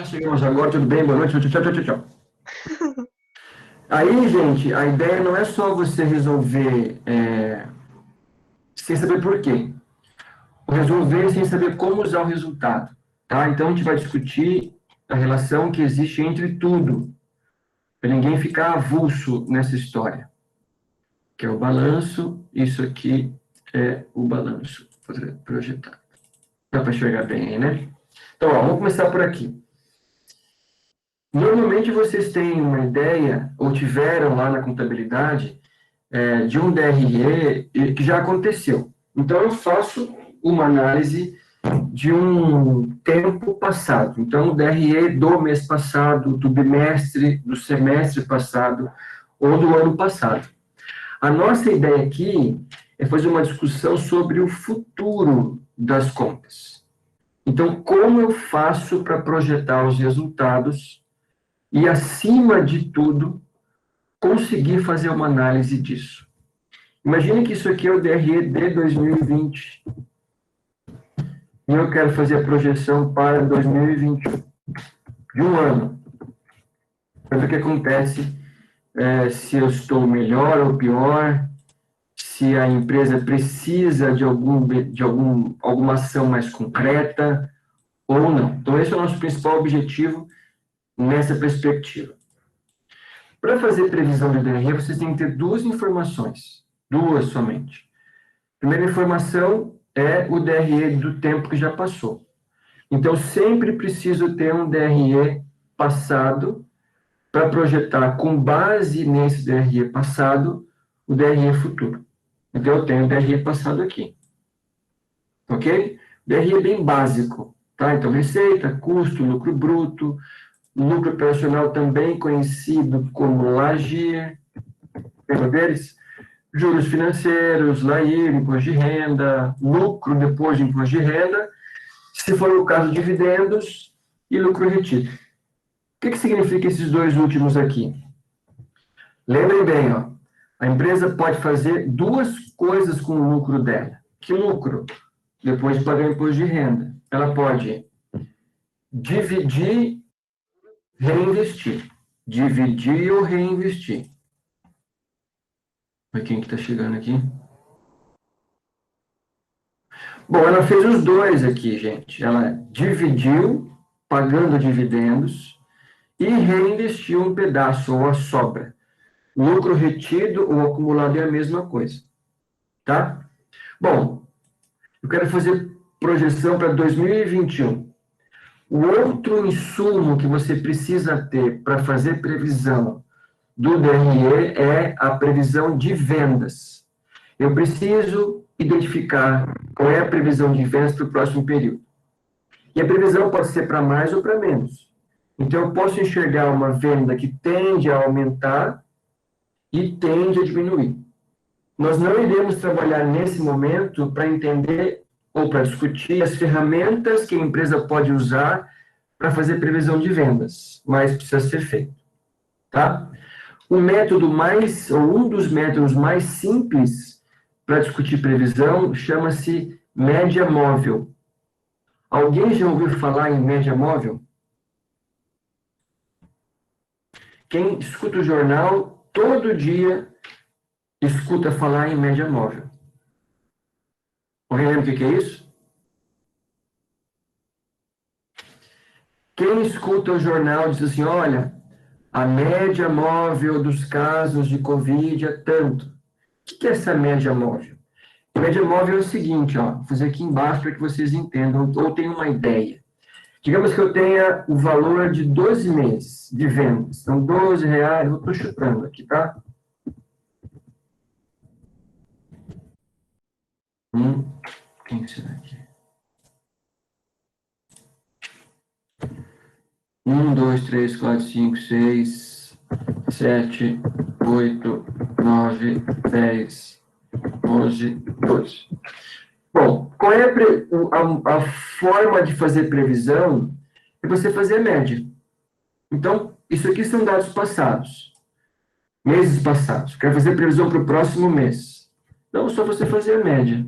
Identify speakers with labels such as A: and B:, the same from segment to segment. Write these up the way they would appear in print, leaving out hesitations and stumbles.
A: Chegamos agora, tudo bem? Boa noite, tchau, tchau, tchau, tchau. Aí, gente, a ideia não é só você resolver sem saber por quê. Resolver sem saber como usar o resultado, tá? Então, a gente vai discutir a relação que existe entre tudo, para ninguém ficar avulso nessa história, que é o balanço, isso aqui é o balanço projetado. Dá para enxergar bem aí, né? Então, ó, vamos começar por aqui. Normalmente vocês têm uma ideia, ou tiveram lá na contabilidade, de um DRE que já aconteceu. Então, eu faço uma análise de um tempo passado. Então, o DRE do mês passado, do bimestre, do semestre passado, ou do ano passado. A nossa ideia aqui é fazer uma discussão sobre o futuro das contas. Então, como eu faço para projetar os resultados e, acima de tudo, conseguir fazer uma análise disso. Imagine que isso aqui é o DRE de 2020. E eu quero fazer a projeção para 2021, de um ano. Para ver o que acontece, se eu estou melhor ou pior, se a empresa precisa de alguma ação mais concreta ou não. Então, esse é o nosso principal objetivo nessa perspectiva. Para fazer previsão de DRE, vocês têm que ter duas informações, duas somente. Primeira informação é o DRE do tempo que já passou. Então, sempre preciso ter um DRE passado para projetar, com base nesse DRE passado, o DRE futuro. Então, eu tenho o DRE passado aqui. Ok? DRE é bem básico. Tá? Então, receita, custo, lucro bruto, lucro operacional também conhecido como LAGIR, lembra deles? Juros financeiros, LAIR, imposto de renda, lucro depois de imposto de renda, se for o caso, dividendos e lucro retido. O que significa esses dois últimos aqui? Lembrem bem, ó, a empresa pode fazer duas coisas com o lucro dela. Que lucro? Depois de pagar imposto de renda. Ela pode dividir, reinvestir. Dividir ou reinvestir. Olha quem que está chegando aqui. Bom, ela fez os dois aqui, gente. Ela dividiu, pagando dividendos, e reinvestiu um pedaço, ou a sobra. Lucro retido ou acumulado é a mesma coisa. Tá? Bom, eu quero fazer projeção para 2021. O outro insumo que você precisa ter para fazer previsão do DRE é a previsão de vendas. Eu preciso identificar qual é a previsão de vendas para o próximo período. E a previsão pode ser para mais ou para menos. Então, eu posso enxergar uma venda que tende a aumentar e tende a diminuir. Nós não iremos trabalhar nesse momento para entender ou para discutir as ferramentas que a empresa pode usar para fazer previsão de vendas, mas precisa ser feito. Tá? O método mais, ou um dos métodos mais simples para discutir previsão chama-se média móvel. Alguém já ouviu falar em média móvel? Quem escuta o jornal, todo dia escuta falar em média móvel. Alguém lembra o que é isso? Quem escuta o jornal diz assim, olha, a média móvel dos casos de Covid é tanto. O que é essa média móvel? A média móvel é o seguinte, ó, vou fazer aqui embaixo para que vocês entendam ou tenham uma ideia. Digamos que eu tenha o valor de 12 meses de vendas. Então, R$12, eu estou chutando aqui, tá? Quem será aqui? 1, 2, 3, 4, 5, 6, 7, 8, 9, 10, 11, 12. Bom, qual é a forma de fazer previsão? É você fazer a média. Então, isso aqui são dados passados. Meses passados. Quero fazer previsão para o próximo mês. Então, é só você fazer a média.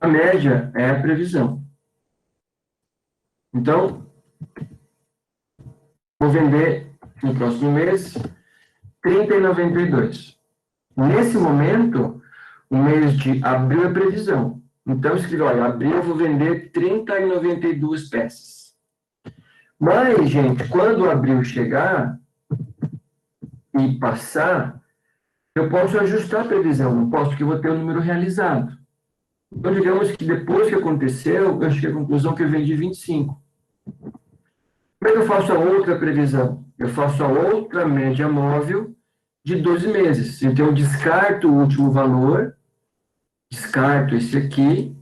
A: A média é a previsão. Então, vou vender no próximo mês 30,92. Nesse momento, o mês de abril é previsão. Então, eu escrevi, olha, abril eu vou vender 30,92 peças. Mas, gente, quando abril chegar e passar, eu posso ajustar a previsão, não posso, porque eu vou ter o número realizado. Então, digamos que depois que aconteceu, eu cheguei à conclusão que eu vendi 25. Como é que eu faço a outra previsão? Eu faço a outra média móvel de 12 meses. Então, eu descarto o último valor, descarto esse aqui,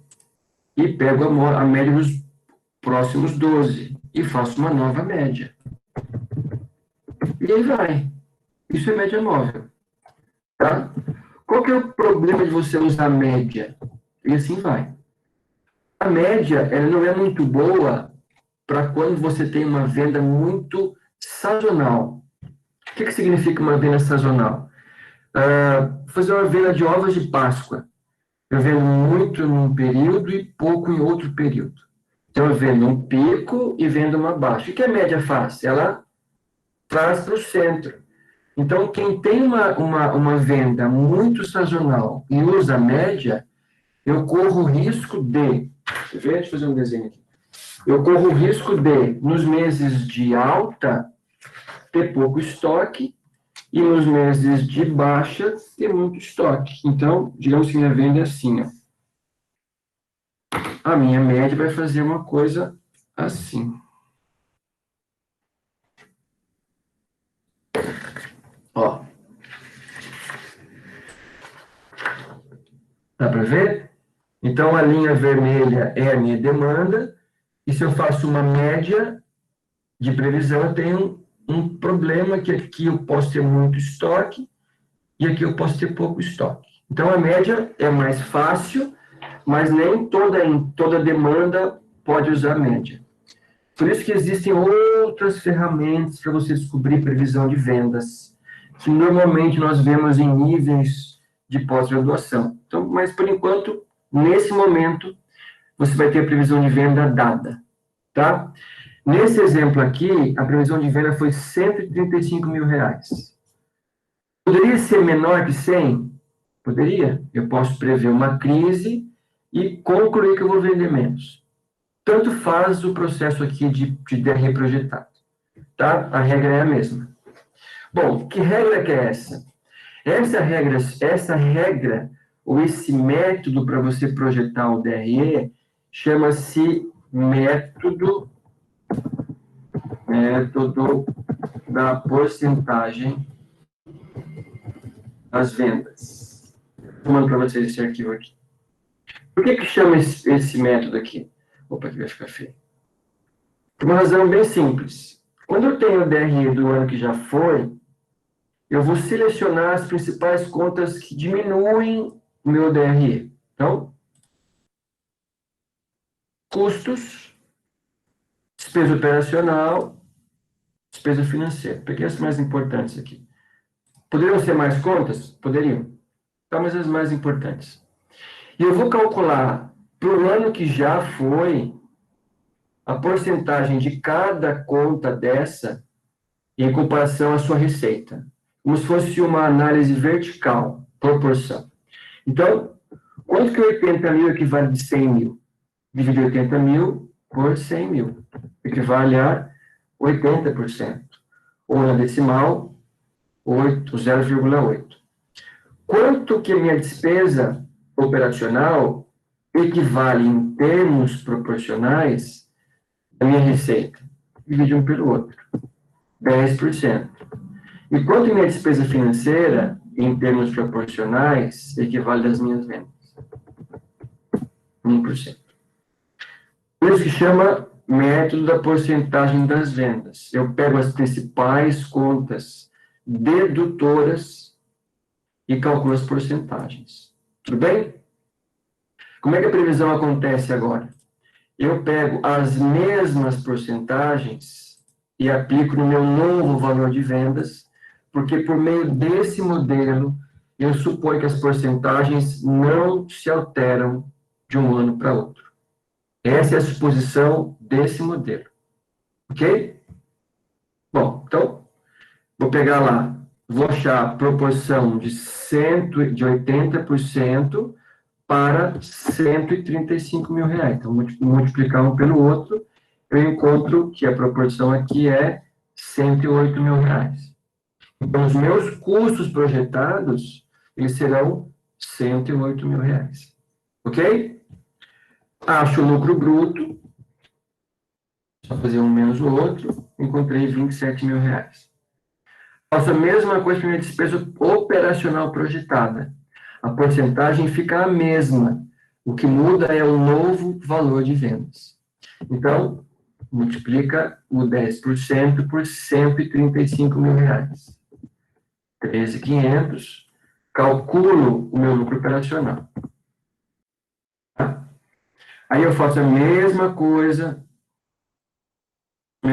A: e pego a média dos próximos 12 e faço uma nova média. E aí vai. Isso é média móvel. Tá? Qual que é o problema de você usar média? E assim vai. A média, ela não é muito boa para quando você tem uma venda muito sazonal. O que significa uma venda sazonal? Fazer uma venda de ovos de Páscoa. Eu vendo muito num período e pouco em outro período. Então, eu vendo um pico e vendo uma baixa. O que a média faz? Ela traz para o centro. Então, quem tem uma venda muito sazonal e usa a média, eu corro o risco de... Deixa eu fazer um desenho aqui. Eu corro o risco de, nos meses de alta, ter pouco estoque e nos meses de baixa, ter muito estoque. Então, digamos que minha venda é assim, ó. A minha média vai fazer uma coisa assim. Ó. Dá para ver? Então, a linha vermelha é a minha demanda, e se eu faço uma média de previsão, eu tenho um problema que aqui eu posso ter muito estoque e aqui eu posso ter pouco estoque. Então, a média é mais fácil, mas nem toda demanda pode usar a média. Por isso que existem outras ferramentas para você descobrir previsão de vendas, que normalmente nós vemos em níveis de pós-graduação. Então, mas, por enquanto, nesse momento, você vai ter a previsão de venda dada, tá? Nesse exemplo aqui, a previsão de venda foi R$135 mil. Poderia ser menor que 100? Poderia. Eu posso prever uma crise e concluir que eu vou vender menos. Tanto faz o processo aqui de DRE projetado, tá? A regra é a mesma. Bom, que regra que é essa? Essa regra, ou esse método para você projetar o DRE, chama-se método da porcentagem das vendas. Vou mandar para vocês esse arquivo aqui. Por que chama esse método aqui? Opa, aqui vai ficar feio. Por uma razão bem simples. Quando eu tenho o DRE do ano que já foi, eu vou selecionar as principais contas que diminuem o meu DRE. Então, custos, despesa operacional, despesa financeira. Peguei as mais importantes aqui. Poderiam ser mais contas? Poderiam. Tá, mas as mais importantes. E eu vou calcular para o ano que já foi a porcentagem de cada conta dessa em comparação à sua receita. Como se fosse uma análise vertical, proporção. Então, quanto que 80 mil equivale de 100 mil? Divide 80 mil por 100 mil. Equivale a 80%. Ou na decimal, 0,8. Quanto que minha despesa operacional equivale em termos proporcionais à minha receita? Divide um pelo outro. 10%. E quanto minha despesa financeira, em termos proporcionais, equivale às minhas vendas? 1%. Por isso que chama método da porcentagem das vendas. Eu pego as principais contas dedutoras e calculo as porcentagens. Tudo bem? Como é que a previsão acontece agora? Eu pego as mesmas porcentagens e aplico no meu novo valor de vendas, porque por meio desse modelo, eu suponho que as porcentagens não se alteram de um ano para outro. Essa é a suposição desse modelo. Ok? Bom, então, vou pegar lá, vou achar a proporção de 80% para 135 mil reais. Então, multiplicar um pelo outro, eu encontro que a proporção aqui é 108 mil reais. Então, os meus custos projetados, eles serão 108 mil reais. Ok? Acho o lucro bruto, só fazer um menos o outro, encontrei 27 mil reais. Faço a mesma coisa para minha despesa operacional projetada. A porcentagem fica a mesma. O que muda é o novo valor de vendas. Então, multiplica o 10% por 135 mil reais. 13.500. Calculo o meu lucro operacional. Tá? Aí eu faço a mesma coisa com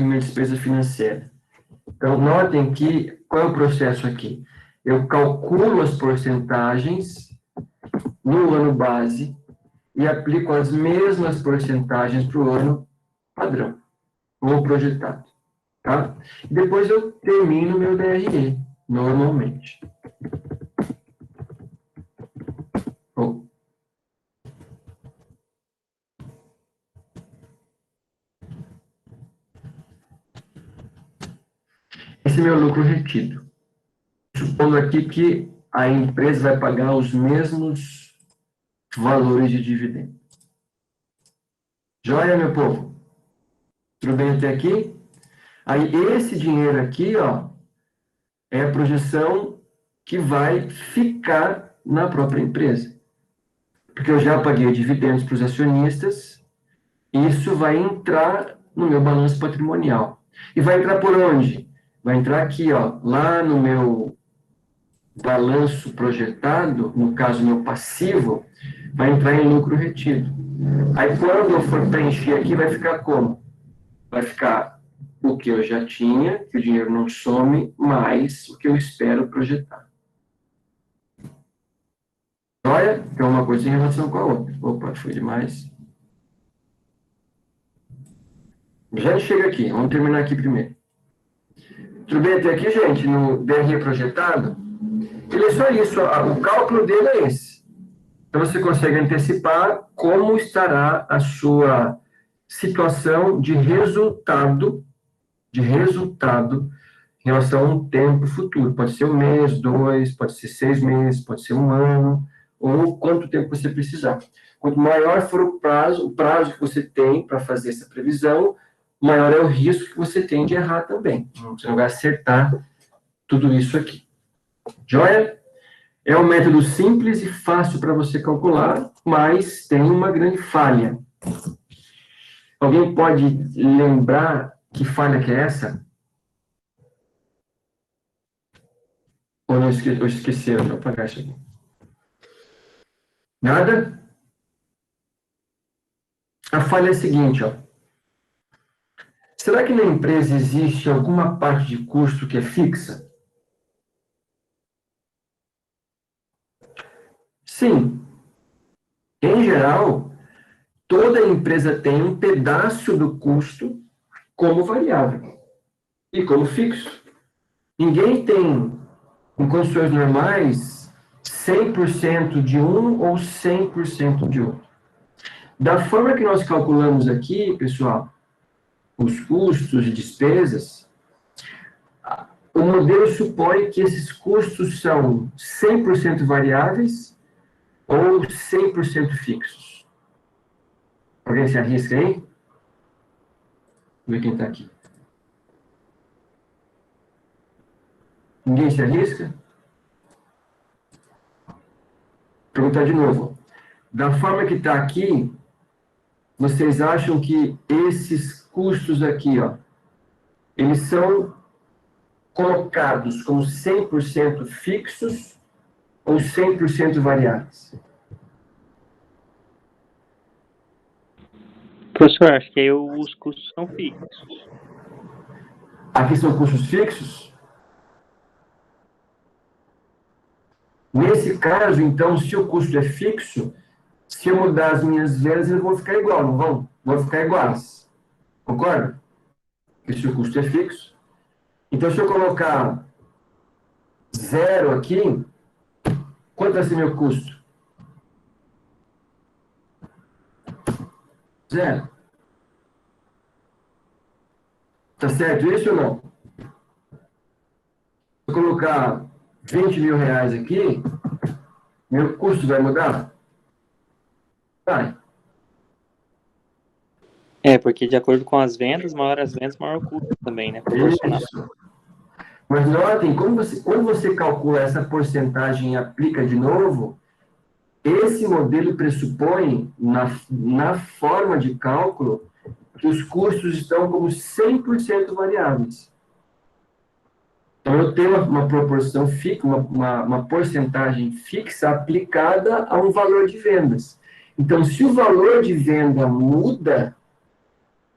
A: minha despesa financeira. Então, notem que, qual é o processo aqui? Eu calculo as porcentagens no ano base e aplico as mesmas porcentagens para o ano padrão, ou projetado. Tá? Depois eu termino meu DRE, normalmente. Bom, esse é meu lucro retido. Supondo aqui que a empresa vai pagar os mesmos valores de dividendo. Joia, meu povo? Tudo bem até aqui? Aí, esse dinheiro aqui, ó, é a projeção que vai ficar na própria empresa. Porque eu já paguei dividendos para os acionistas, isso vai entrar no meu balanço patrimonial. E vai entrar por onde? Vai entrar aqui, ó, lá no meu balanço projetado, no caso, meu passivo, vai entrar em lucro retido. Aí, quando eu for preencher aqui, vai ficar como? Vai ficar o que eu já tinha, que o dinheiro não some, mais o que eu espero projetar. Olha, tem uma coisa em relação com a outra. Opa, foi demais. Já chega aqui, vamos terminar aqui primeiro. Tudo bem até aqui, gente? No DRE projetado? Ele é só isso, o cálculo dele é esse. Então, você consegue antecipar como estará a sua situação de resultado em relação a um tempo futuro. Pode ser um mês, 2, pode ser 6 meses, pode ser um ano, ou quanto tempo você precisar. Quanto maior for o prazo que você tem para fazer essa previsão, maior é o risco que você tem de errar também. Você não vai acertar tudo isso aqui. Joia? É um método simples e fácil para você calcular, mas tem uma grande falha. Alguém pode lembrar que falha que é essa? Ou não esqueceu? Deixa eu apagar isso aqui. Nada? A falha é a seguinte, ó. Será que na empresa existe alguma parte de custo que é fixa? Sim. Em geral, toda empresa tem um pedaço do custo como variável e como fixo. Ninguém tem, em condições normais, 100% de um ou 100% de outro. Da forma que nós calculamos aqui, pessoal, os custos e despesas, o modelo supõe que esses custos são 100% variáveis ou 100% fixos. Alguém se arrisca aí? Vamos ver quem está aqui. Ninguém se arrisca? Vou perguntar de novo. Da forma que está aqui, vocês acham que esses custos aqui, ó, eles são colocados como 100% fixos ou 100% variáveis?
B: Professor, acho que aí os custos são fixos.
A: Aqui são custos fixos? Nesse caso, então, se o custo é fixo, se eu mudar as minhas vendas, eles vão ficar igual, não vão? Vão ficar iguais. Concorda? Porque se o custo é fixo. Então, se eu colocar 0 aqui, quanto vai ser meu custo? 0. Tá certo isso ou não? Se eu colocar 20 mil reais aqui, meu custo vai mudar? Vai.
B: Porque de acordo com as vendas, maior as vendas, maior o custo também, né? Proporcional.
A: Isso. Mas notem, quando você calcula essa porcentagem e aplica de novo, esse modelo pressupõe, na forma de cálculo, que os custos estão como 100% variáveis. Então, eu tenho uma proporção fixa, uma porcentagem fixa aplicada a um valor de vendas. Então, se o valor de venda muda,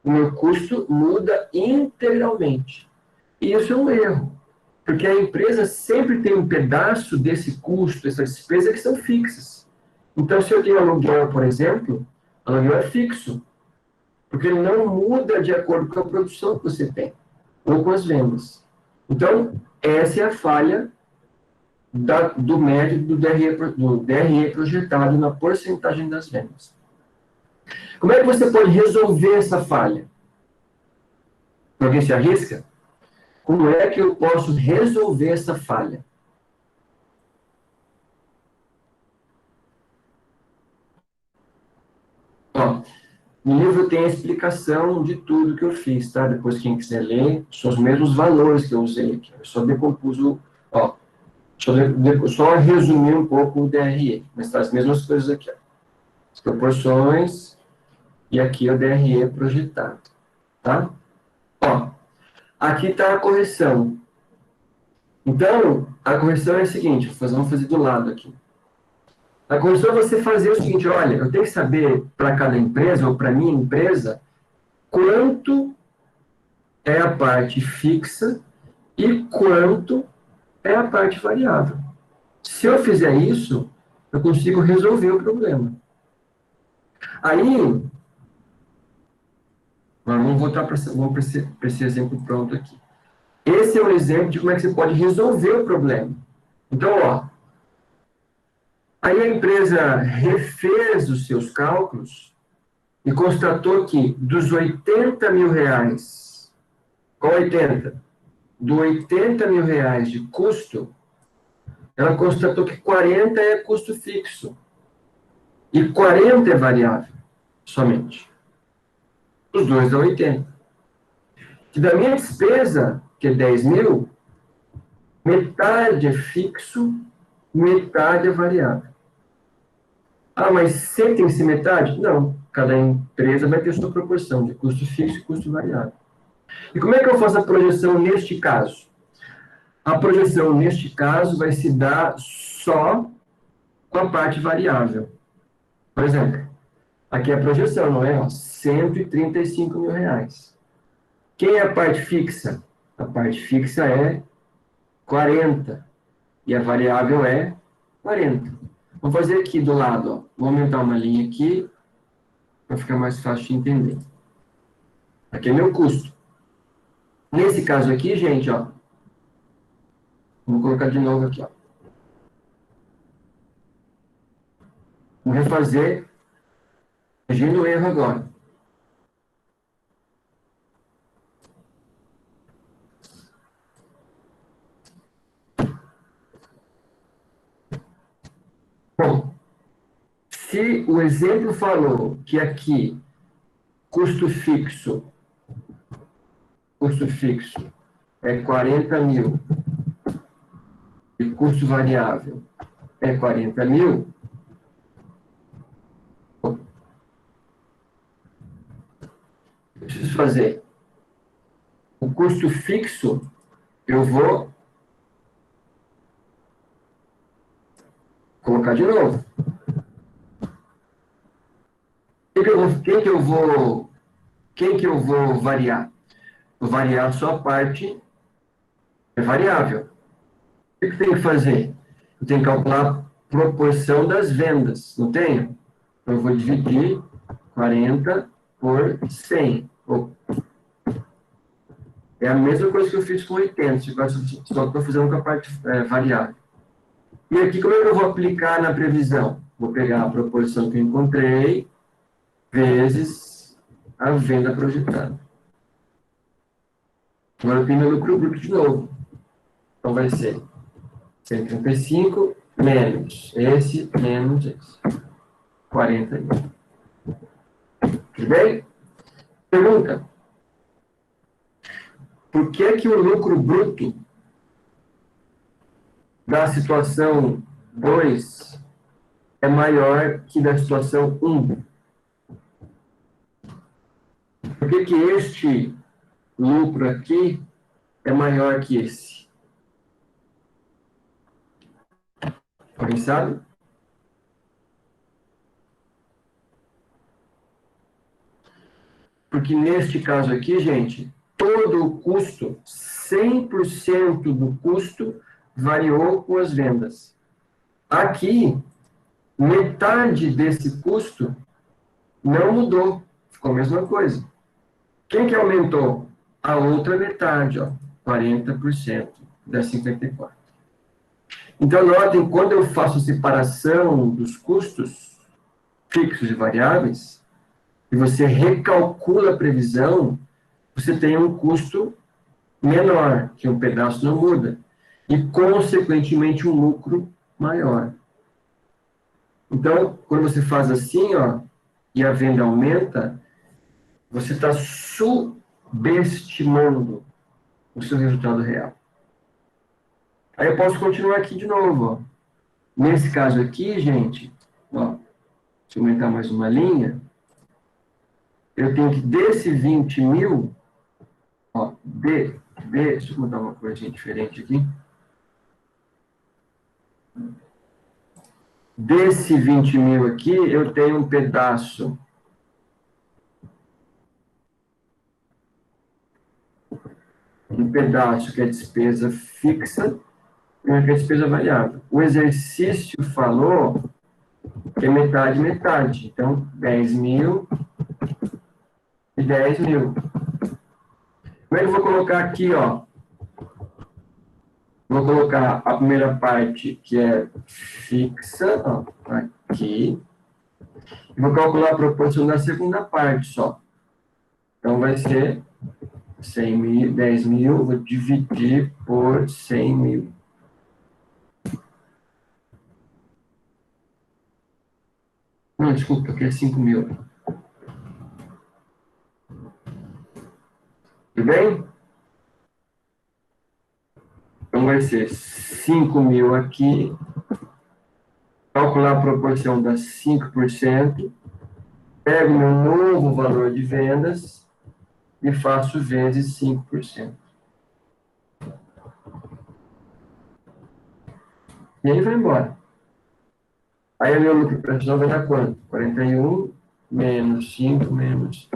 A: o meu custo muda integralmente. E isso é um erro, porque a empresa sempre tem um pedaço desse custo, essa despesa que são fixas. Então, se eu tenho aluguel, por exemplo, aluguel é fixo, porque ele não muda de acordo com a produção que você tem, ou com as vendas. Então, essa é a falha do método do DRE projetado na porcentagem das vendas. Como é que você pode resolver essa falha? Alguém se arrisca? Como é que eu posso resolver essa falha? Ó, no livro tem a explicação de tudo que eu fiz, tá? Depois, quem quiser ler, são os mesmos valores que eu usei aqui. Eu só decompus ó, só resumir um pouco o DRE, mas tá as mesmas coisas aqui, ó. As proporções e aqui o DRE projetado, tá? Ó, aqui está a correção. Então, a correção é a seguinte, vamos fazer do lado aqui. A correção é você fazer o seguinte, olha, eu tenho que saber para cada empresa, ou para minha empresa, quanto é a parte fixa e quanto é a parte variável. Se eu fizer isso, eu consigo resolver o problema. Aí, vamos voltar para esse exemplo pronto aqui. Esse é um exemplo de como é que você pode resolver o problema. Então, ó, aí a empresa refez os seus cálculos e constatou que dos 80 mil reais, qual 80? Do 80 mil reais de custo, ela constatou que 40 é custo fixo e 40 é variável, somente. Os dois dão 80. E da minha despesa, que é 10 mil, metade é fixo, metade é variável. Ah, mas sempre tem que ser metade? Não. Cada empresa vai ter sua proporção de custo fixo e custo variável. E como é que eu faço a projeção neste caso? A projeção neste caso vai se dar só com a parte variável. Por exemplo, aqui é a projeção, não é? 135 mil reais. Quem é a parte fixa? A parte fixa é 40. E a variável é 40. Vamos fazer aqui do lado, ó. Vou aumentar uma linha aqui, para ficar mais fácil de entender. Aqui é meu custo. Nesse caso aqui, gente, ó. Vou colocar de novo aqui, ó. Vou refazer, corrigindo o erro agora. Bom, se o exemplo falou que aqui custo fixo é 40 mil e custo variável é 40 mil, eu preciso fazer o custo fixo, eu vou colocar de novo. Quem que eu vou variar? Vou variar só a parte variável. O que eu tenho que fazer? Eu tenho que calcular a proporção das vendas, não tenho? Eu vou dividir 40 por 100. É a mesma coisa que eu fiz com 80, só que estou fazendo com a parte variável. E aqui, como é que eu vou aplicar na previsão? Vou pegar a proporção que eu encontrei, vezes a venda projetada. Agora eu tenho meu lucro bruto de novo. Então vai ser 135 menos esse, 40. Tudo bem? Pergunta. Por que que o lucro bruto da situação 2 é maior que da situação 1? Por que que este lucro aqui é maior que esse? Alguém sabe? Porque neste caso aqui, gente, todo o custo, 100% do custo, variou com as vendas. Aqui, metade desse custo não mudou, ficou a mesma coisa. Quem que aumentou? A outra metade, ó, 40% das 54. Então, notem, quando eu faço separação dos custos fixos e variáveis, e você recalcula a previsão, você tem um custo menor, que um pedaço não muda, e, consequentemente, um lucro maior. Então, quando você faz assim, ó, e a venda aumenta, você está subestimando o seu resultado real. Aí eu posso continuar aqui de novo, ó. Nesse caso aqui, gente, ó, se eu aumentar mais uma linha, eu tenho que desse 20 mil, ó, deixa eu mudar uma coisinha diferente aqui. Desse 20 mil aqui, eu tenho um pedaço que é despesa fixa e um que é despesa variável. O exercício falou que é metade, metade. Então, 10 mil e 10 mil. Como é que eu vou colocar aqui, ó? Vou colocar a primeira parte, que é fixa, ó, aqui. E vou calcular a proporção da segunda parte só. Então, vai ser 100 mil, 10 mil, vou dividir por 100 mil. Não, desculpa, aqui é 5 mil. Tudo bem? Então, vai ser 5 mil aqui. Calcular a proporção das 5%. Pego meu novo valor de vendas e faço vezes 5%. E aí vai embora. Aí o meu lucro operacional vai dar quanto? 41 menos 5 menos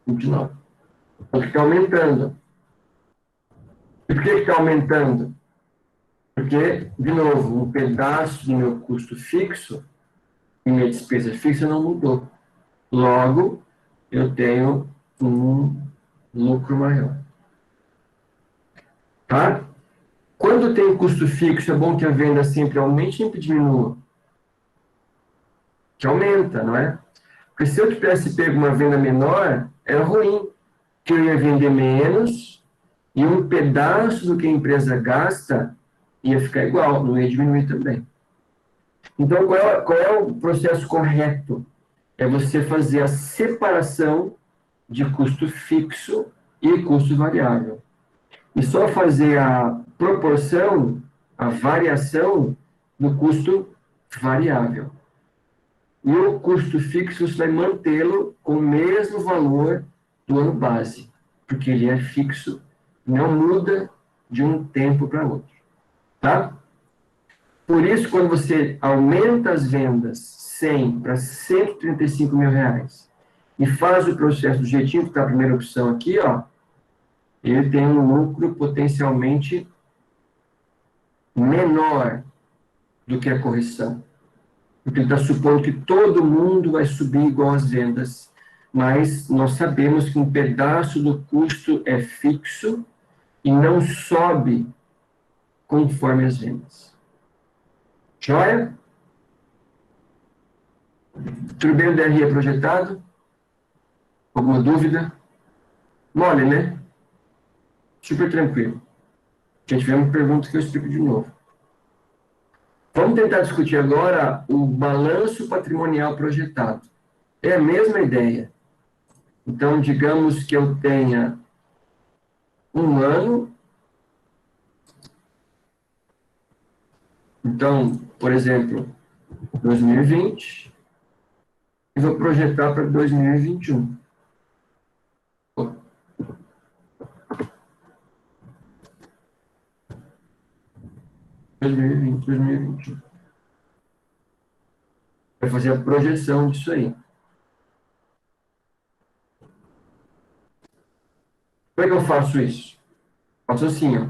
A: 29. Então fica aumentando. E por que está aumentando? Porque, de novo, um pedaço do meu custo fixo e minha despesa fixa não mudou. Logo, eu tenho um lucro maior. Tá? Quando tem custo fixo, é bom que a venda sempre aumente e sempre diminua. Que aumenta, não é? Porque se eu tivesse pego uma venda menor, era ruim. Que eu ia vender menos e um pedaço do que a empresa gasta ia ficar igual, não ia diminuir também. Então, qual é o processo correto? É você fazer a separação de custo fixo e custo variável. E só fazer a proporção, a variação do custo variável. E o custo fixo você vai mantê-lo com o mesmo valor do ano base, porque ele é fixo, não muda de um tempo para outro. Tá? Por isso, quando você aumenta as vendas 100 para 135 mil reais e faz o processo do jeitinho que está a primeira opção aqui, ó, ele tem um lucro potencialmente menor do que a correção. porque ele está supondo que todo mundo vai subir igual as vendas, mas nós sabemos que um pedaço do custo é fixo e não sobe conforme as vendas. Joia? Tudo bem o DRE projetado? Alguma dúvida? Mole, né? Super tranquilo. Se tiver uma pergunta que eu explico de novo. Vamos tentar discutir agora o balanço patrimonial projetado. É a mesma ideia. Então, digamos que eu tenha um ano. Então, por exemplo, 2020, e vou projetar para 2021. 2020, 2021. Vai fazer a projeção disso aí. Como é que eu faço isso? Faço assim, ó.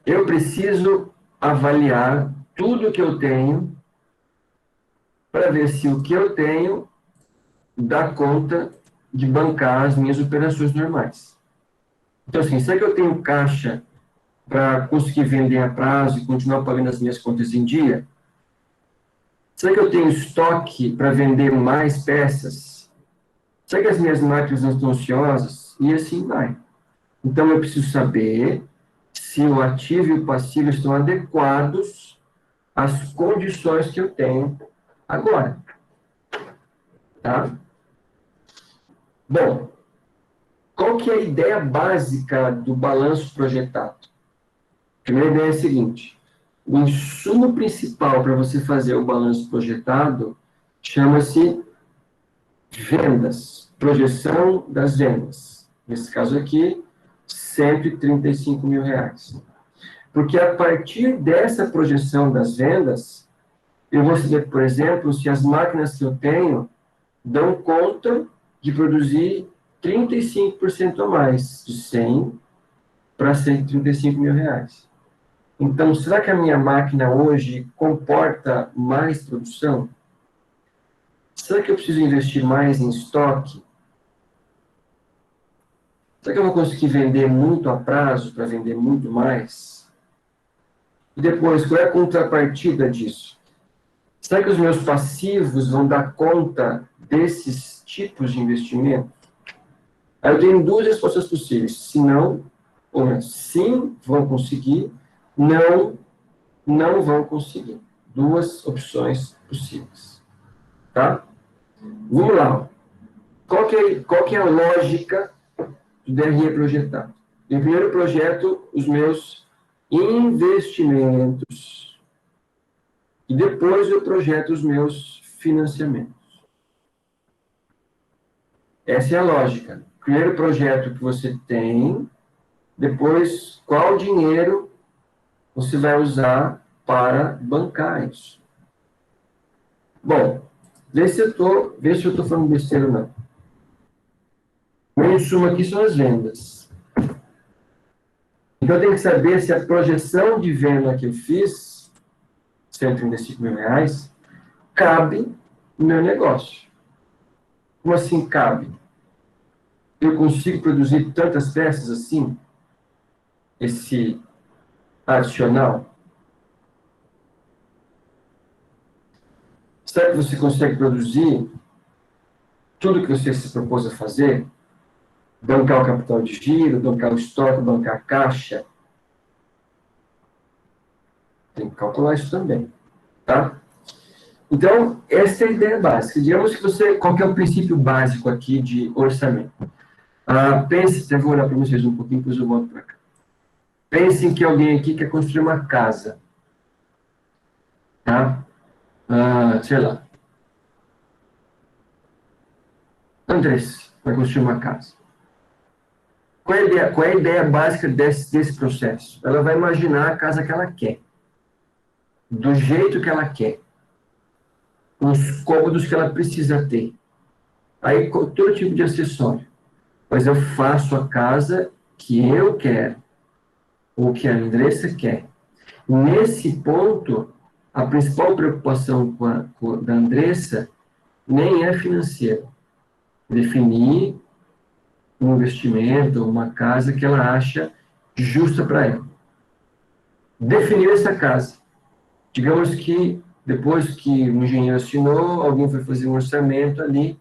A: Eu preciso avaliar tudo que eu tenho para ver se o que eu tenho dá conta de bancar as minhas operações normais. Então, assim, será que eu tenho caixa para conseguir vender a prazo e continuar pagando as minhas contas em dia? Será que eu tenho estoque para vender mais peças? Será que as minhas máquinas não estão ociosas? E assim vai. Então, eu preciso saber se o ativo e o passivo estão adequados às condições que eu tenho agora. Tá? Bom, qual que é a ideia básica do balanço projetado? A primeira ideia é a seguinte: o insumo principal para você fazer o balanço projetado chama-se vendas, projeção das vendas. Nesse caso aqui, R$ 135.000. Porque a partir dessa projeção das vendas, eu vou saber, por exemplo, se as máquinas que eu tenho dão conta de produzir 35% a mais, de 100 para R$ 135.000. Então, será que a minha máquina hoje comporta mais produção? Será que eu preciso investir mais em estoque? Será que eu vou conseguir vender muito a prazo para vender muito mais? E depois, qual é a contrapartida disso? Será que os meus passivos vão dar conta desses tipos de investimento? Aí eu tenho duas respostas possíveis. Se não, ou não, sim, vão conseguir, não, não vão conseguir. Duas opções possíveis. Tá? Vamos lá. Qual que é a lógica do DRE projetado? Em primeiro projeto, os meus investimentos. E depois eu projeto os meus financiamentos. Essa é a lógica. Primeiro projeto que você tem, depois qual dinheiro você vai usar para bancar isso. Bom, vê se eu estou falando besteira ou não. Meu insumo aqui são as vendas. Então eu tenho que saber se a projeção de venda que eu fiz, R$ 135.000, cabe no meu negócio. Como assim cabe? Eu consigo produzir tantas peças assim? Esse adicional? Será que você consegue produzir tudo que você se propôs a fazer? Bancar o capital de giro, bancar o estoque, bancar a caixa? Tem que calcular isso também, tá? Então, essa é a ideia básica. Digamos que você... Qual que é o princípio básico aqui de orçamento? Pense, eu vou olhar para vocês um pouquinho, depois eu volto para cá. Pensem que alguém aqui quer construir uma casa. Tá? Sei lá. Andrés vai construir uma casa. Qual é a ideia básica desse processo? Ela vai imaginar a casa que ela quer. Do jeito que ela quer. Com os cômodos que ela precisa ter. Aí, com todo tipo de acessório. Mas eu faço a casa que eu quero. o que a Andressa quer. Nesse ponto, a principal preocupação da Andressa nem é financeira. Definir um investimento, uma casa que ela acha justa para ela. Definir essa casa. Digamos que depois que o engenheiro assinou, alguém foi fazer um orçamento ali,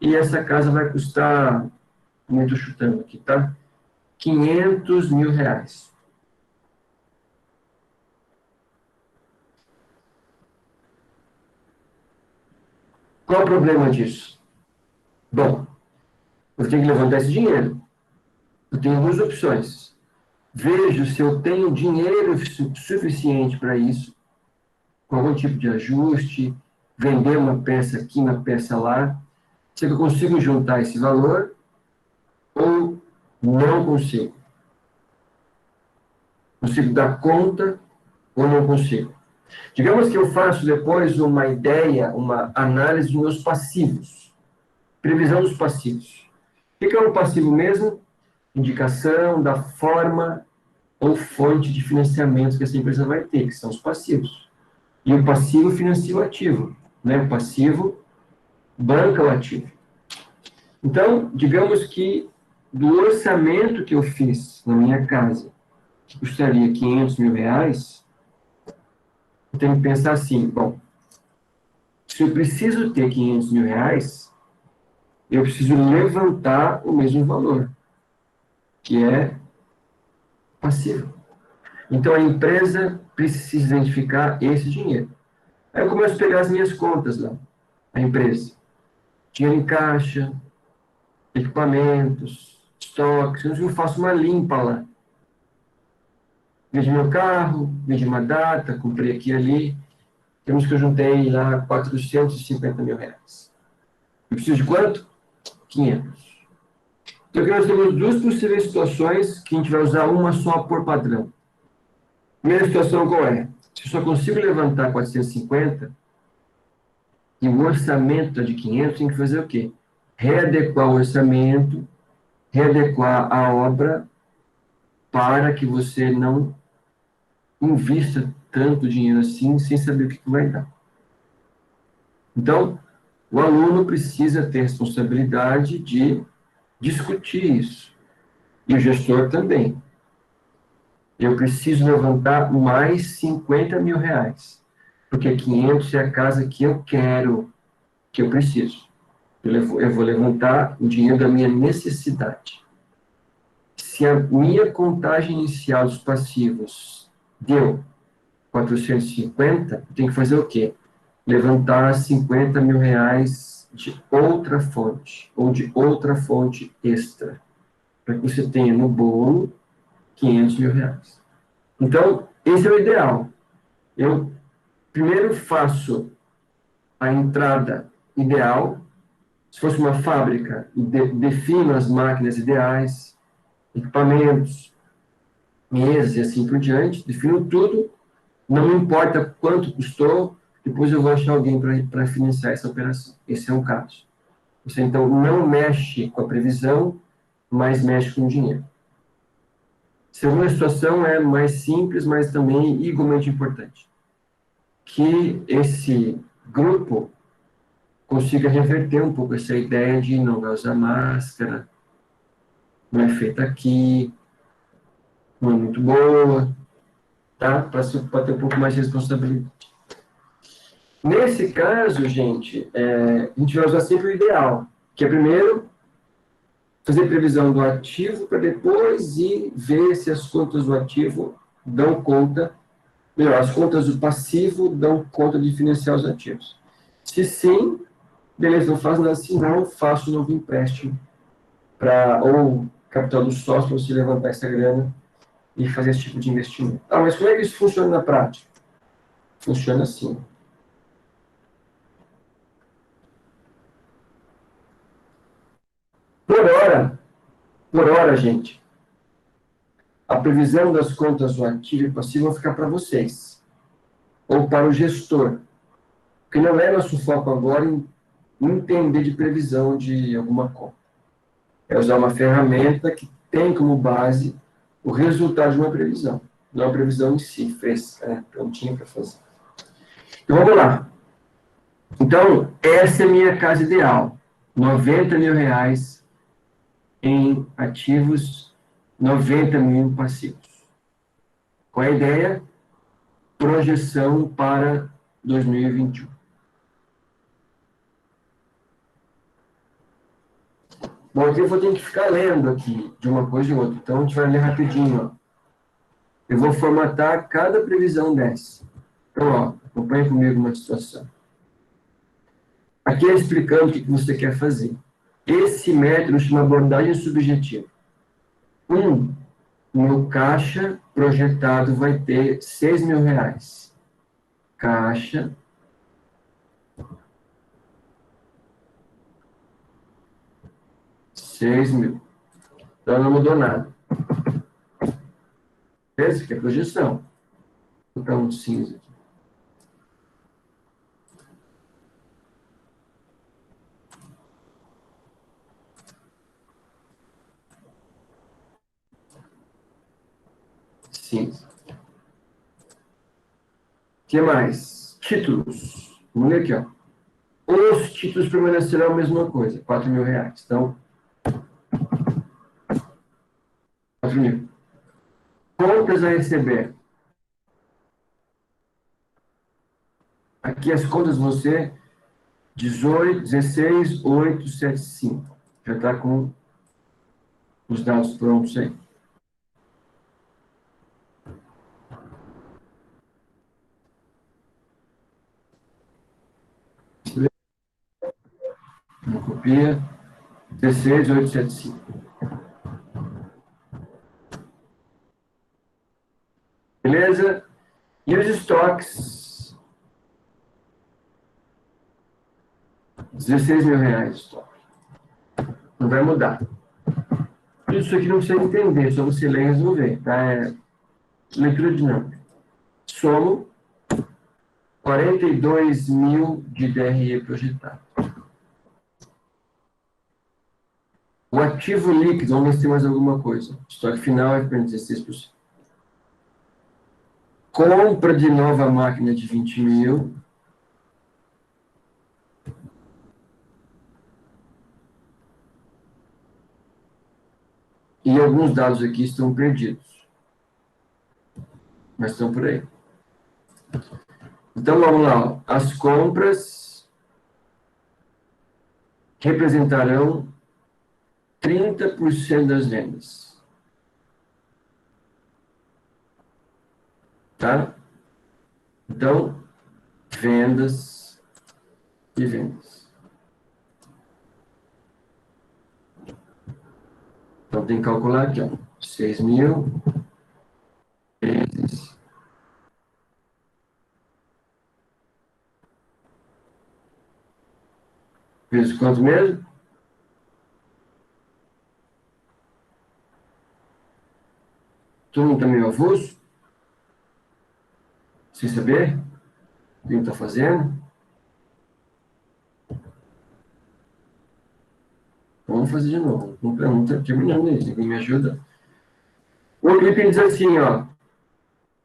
A: e essa casa vai custar, como eu estou chutando aqui, tá? 500 mil reais. Qual o problema disso? Bom, eu tenho que levantar esse dinheiro. Eu tenho duas opções. Vejo se eu tenho dinheiro suficiente para isso, com algum tipo de ajuste, vender uma peça aqui, uma peça lá, se eu consigo juntar esse valor ou não consigo. Consigo dar conta ou não consigo. Digamos que eu faço depois uma ideia, uma análise dos meus passivos. Previsão dos passivos. O que é um passivo mesmo? Indicação da forma ou fonte de financiamento que essa empresa vai ter, que são os passivos. E o passivo financia o ativo. Né? O passivo banca o ativo. Então, digamos que do orçamento que eu fiz na minha casa, que custaria 500 mil reais, eu tenho que pensar assim, bom, se eu preciso ter 500 mil reais, eu preciso levantar o mesmo valor, que é passivo. Então, a empresa precisa identificar esse dinheiro. Aí eu começo a pegar as minhas contas lá, a empresa. Dinheiro em caixa, equipamentos, estoques, eu faço uma limpa lá. Vendi meu carro, vendi uma data, comprei aqui e ali. Temos que eu juntei lá 450 mil reais. Eu preciso de quanto? 500. Então, aqui nós temos duas possíveis situações que a gente vai usar uma só por padrão. Primeira situação qual é? Se eu só consigo levantar 450 e o orçamento é de 500, tem que fazer o quê? Readequar o orçamento, readequar a obra para que você não invista tanto dinheiro assim sem saber o que vai dar. Então, o aluno precisa ter responsabilidade de discutir isso. E o gestor também. Eu preciso levantar mais 50 mil reais, porque 500 é a casa que eu quero, que eu preciso. Eu vou levantar o dinheiro da minha necessidade. Se a minha contagem inicial dos passivos deu 450, eu tenho que fazer o quê? Levantar 50 mil reais de outra fonte, ou de outra fonte extra, para que você tenha no bolo 500 mil reais. Então, esse é o ideal. Eu primeiro faço a entrada ideal. Se fosse uma fábrica, defino as máquinas ideais, equipamentos, mesas e assim por diante, defino tudo, não importa quanto custou, depois eu vou achar alguém para financiar essa operação. Esse é um caso. Você, então, não mexe com a previsão, mas mexe com o dinheiro. Segunda situação é mais simples, mas também igualmente importante. Que esse grupo consiga reverter um pouco essa ideia de não vai usar máscara, não é feita aqui, não é muito boa, tá? Para ter um pouco mais de responsabilidade. Nesse caso, gente, a gente vai usar sempre o ideal, que é primeiro fazer previsão do ativo para depois ir ver se as contas do ativo dão conta, melhor, as contas do passivo dão conta de financiar os ativos. Se sim, beleza, não faço nada assim, não, faço um novo empréstimo ou capital do sócio para você levantar essa grana e fazer esse tipo de investimento. Ah, mas como é que isso funciona na prática? Funciona assim. Por hora, gente, a previsão das contas do ativo e passivo vai ficar para vocês, ou para o gestor, porque não é nosso foco agora em entender de previsão de alguma conta. É usar uma ferramenta que tem como base o resultado de uma previsão. Não a previsão em si, fez, prontinho para fazer. Então, vamos lá. Então, essa é a minha casa ideal. R$ 90.000 em ativos, 90.000 passivos. Qual é a ideia? Projeção para 2021. Bom, aqui eu vou ter que ficar lendo aqui de uma coisa e outra. Então, a gente vai ler rapidinho. Ó. Eu vou formatar cada previsão dessa. Então, ó, acompanhe comigo uma situação. Aqui é explicando o que você quer fazer. Esse método chama abordagem subjetiva. O meu caixa projetado vai ter R$ 6.000. Caixa R$ 6.000. Então, não mudou nada. Essa aqui é a projeção. Vou botar um cinza aqui. Cinza. O que mais? Títulos. Vamos ler aqui, ó. Os títulos permanecerão a mesma coisa, R$ 4.000. Então, 4.000. Contas a receber. Aqui as contas vão ser 16.875. Já está com os dados prontos aí. Uma copia. 16.875. Beleza? E os estoques? R$ 16.000 de estoque. Não vai mudar. Isso aqui não precisa entender, só você ler e resolver, tá? É leitura dinâmica. Somo 42.000 de DRE projetado. O ativo líquido, vamos ver se tem mais alguma coisa. O estoque final é 16%. Compra de nova máquina de 20.000. E alguns dados aqui estão perdidos. Mas estão por aí. Então, vamos lá. As compras representarão 30% das vendas. Tá? Então, vendas e vendas. Então, tem que calcular aqui, ó. 6.000 vezes. Vezes quanto mesmo? Todo mundo está meio avulso? Sem saber o que está fazendo? Vamos fazer de novo. Não está terminando isso. Ninguém me ajuda. O Felipe diz assim, ó.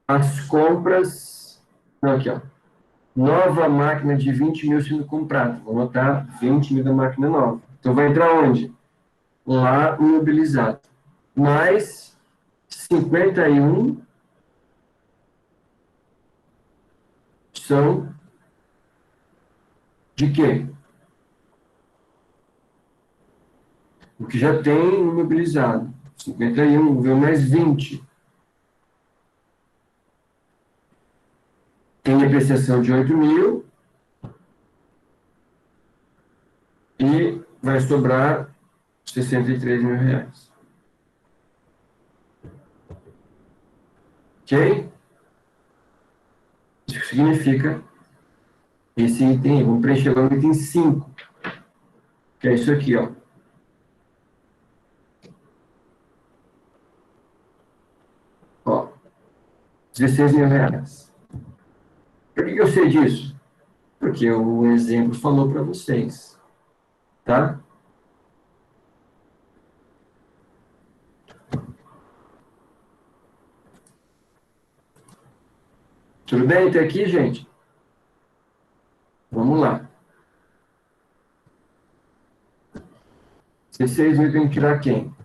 A: As compras... Não, aqui, ó. Nova máquina de 20.000 sendo comprada. Vou anotar 20.000 da máquina nova. Então, vai entrar onde? Lá, imobilizado. Mais 51 são de quê? O que já tem imobilizado. 51, veio mais 20. Tem depreciação de 8.000. E vai sobrar R$ 63.000. Ok? Isso significa esse item. Vamos preencher agora o item 5. Que é isso aqui, ó. Ó. R$ 16.000. Por que eu sei disso? Porque o exemplo falou para vocês. Tá? Tudo bem até aqui, gente? Vamos lá. C6 tem que tirar quem?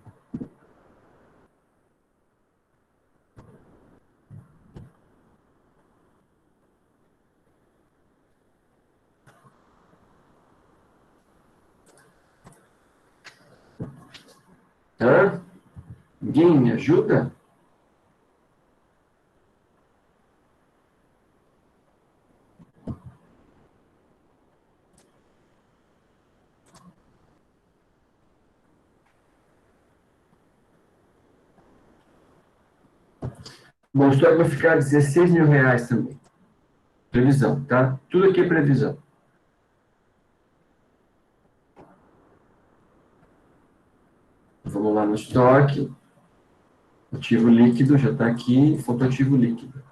A: Hã? Ninguém me ajuda? Bom, só vai ficar R$16.000 também. Previsão, tá? Tudo aqui é previsão. Vamos lá no estoque. Ativo líquido já está aqui. Faltou ativo líquido.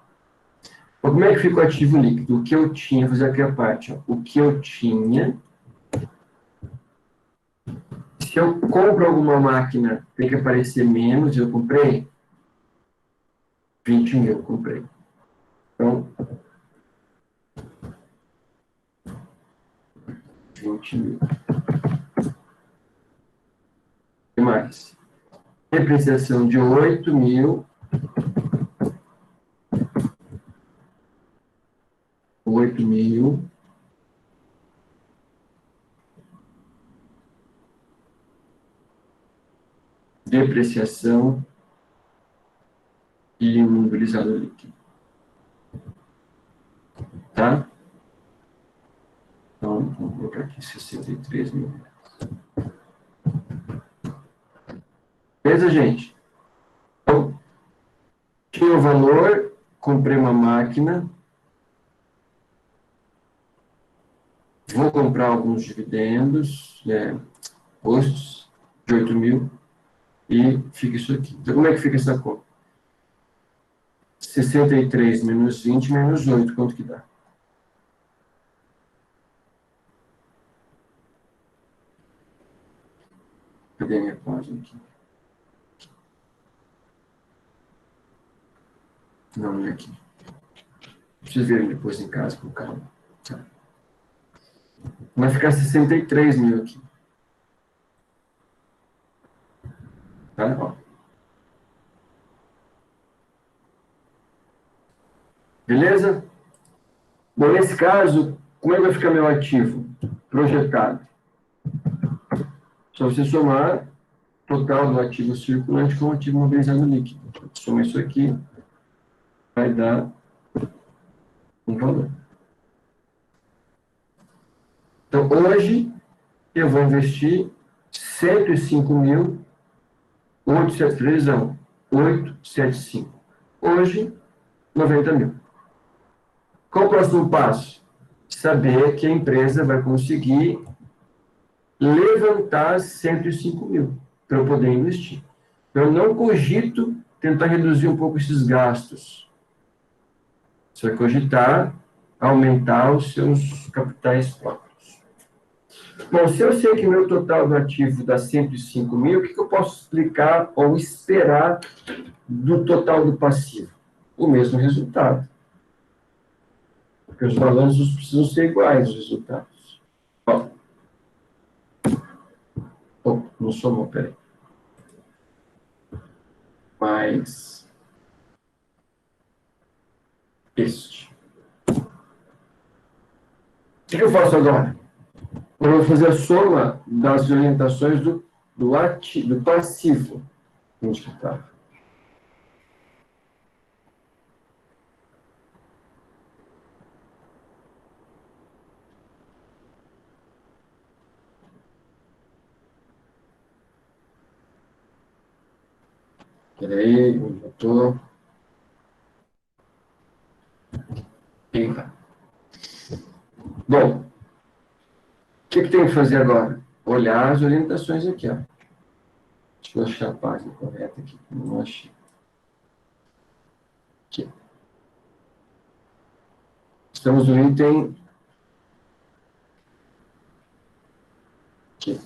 A: Bom, como é que fica o ativo líquido? O que eu tinha, vou fazer aqui a parte. Ó. O que eu tinha. Se eu compro alguma máquina, tem que aparecer menos. Eu comprei 20 mil, comprei. Então, 20 mil. O que mais? Depreciação de 8 mil. 8 mil. Depreciação e imobilizado líquido. Tá? Então, vamos colocar aqui 63 mil. Beleza, gente? Então, tinha o valor, comprei uma máquina, vou comprar alguns dividendos, postos de 8 mil, e fica isso aqui. Então, como é que fica essa conta? 63 menos 20 menos 8, quanto que dá? Cadê a minha página aqui? Não é aqui. Vocês verem depois em casa com calma. Tá. Vai ficar 63 mil aqui. Tá? Ó. Beleza? Bom, nesse caso, como é que vai ficar meu ativo projetado? Só você somar o total do ativo circulante com o ativo mobilizado líquido. Soma isso aqui, vai dar um valor. Então, hoje, eu vou investir 105 mil, 875. Hoje, 90 mil. Qual o próximo passo? Saber que a empresa vai conseguir levantar 105 mil para eu poder investir. Eu não cogito tentar reduzir um pouco esses gastos. Você vai cogitar aumentar os seus capitais próprios. Bom, se eu sei que meu total do ativo dá 105 mil, o que eu posso explicar ou esperar do total do passivo? O mesmo resultado. Porque os balanços precisam ser iguais, os resultados. Ó. Oh, não somou, peraí. Mais este. O que eu faço agora? Eu vou fazer a soma das orientações do passivo. Onde que está? Peraí, onde eu estou? Bom, o que tem que fazer agora? Olhar as orientações aqui, ó. Deixa eu achar a página correta aqui, não achei. Aqui. Estamos no item... Aqui.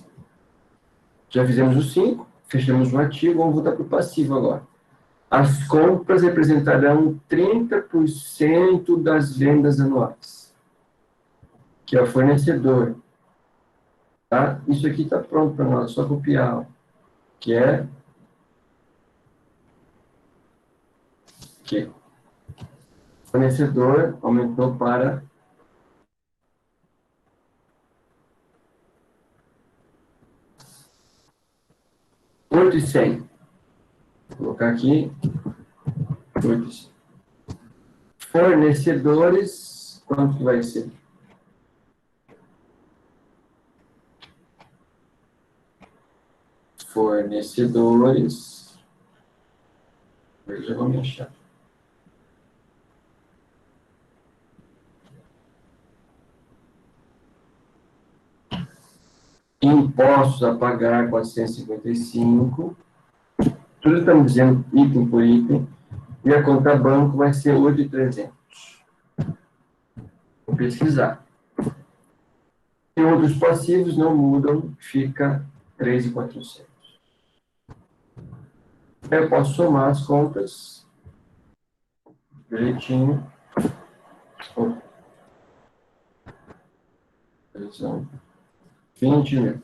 A: Já fizemos o 5, fechamos o ativo, vamos voltar para o passivo agora. as compras representarão 30% das vendas anuais, que é o fornecedor. Tá? Isso aqui está pronto para nós, só copiar, ó, que é que fornecedor aumentou para 8.100. Vou colocar aqui 8.100. Fornecedores, quanto que vai ser? Fornecedores. Eu já vou me achar. Impostos a pagar 455. Tudo estamos dizendo item por item. E a conta banco vai ser 8.300. Vou pesquisar. E outros passivos não mudam, fica 3.400. Eu posso somar as contas direitinho. 20 mil.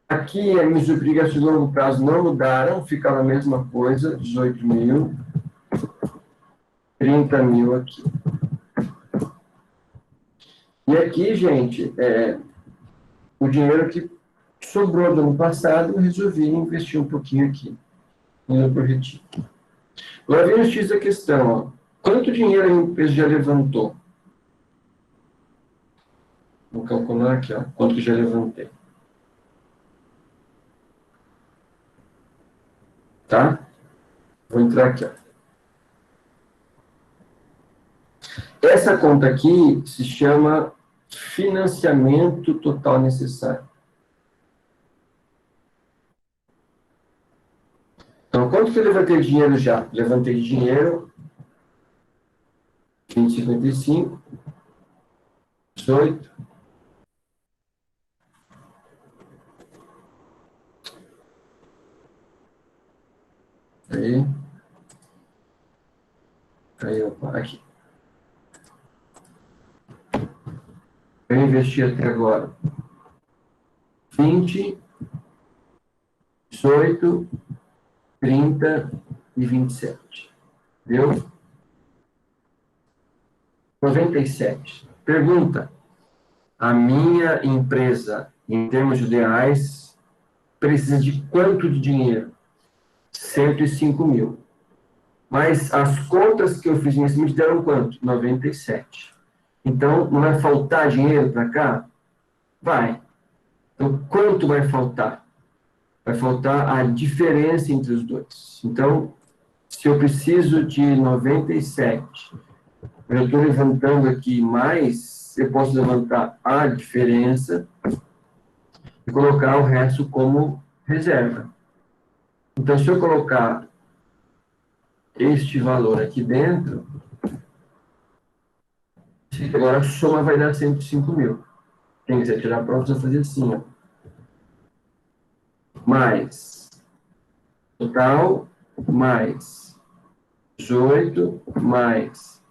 A: Aqui, as minhas obrigações de longo prazo não mudaram, ficaram a mesma coisa, 18 mil, 30 mil aqui. E aqui, gente, o dinheiro que sobrou do ano passado, eu resolvi investir um pouquinho aqui, no projetinho. Agora vem o X da questão, ó. Quanto dinheiro a empresa já levantou? Vou calcular aqui, ó, quanto que já levantei. Tá? Vou entrar aqui, ó. Essa conta aqui se chama financiamento total necessário. Então, quanto que eu levantei de dinheiro já? Levantei de dinheiro 20,55, 18. Aí, opa, aqui. Eu investi até agora 20, 18, 30 e 27. Deu? 97. Pergunta. A minha empresa, em termos de reais, precisa de quanto de dinheiro? 105 mil. Mas as contas que eu fiz nesse mês deram quanto? 97. Então, não vai faltar dinheiro para cá? Vai. Então, quanto vai faltar? Vai faltar a diferença entre os dois. Então, se eu preciso de 97, eu estou levantando aqui mais, eu posso levantar a diferença e colocar o resto como reserva. Então, se eu colocar este valor aqui dentro, agora a soma vai dar 105 mil. Quem quiser tirar a prova, precisa fazer assim, ó. Mais total, mais 18, mais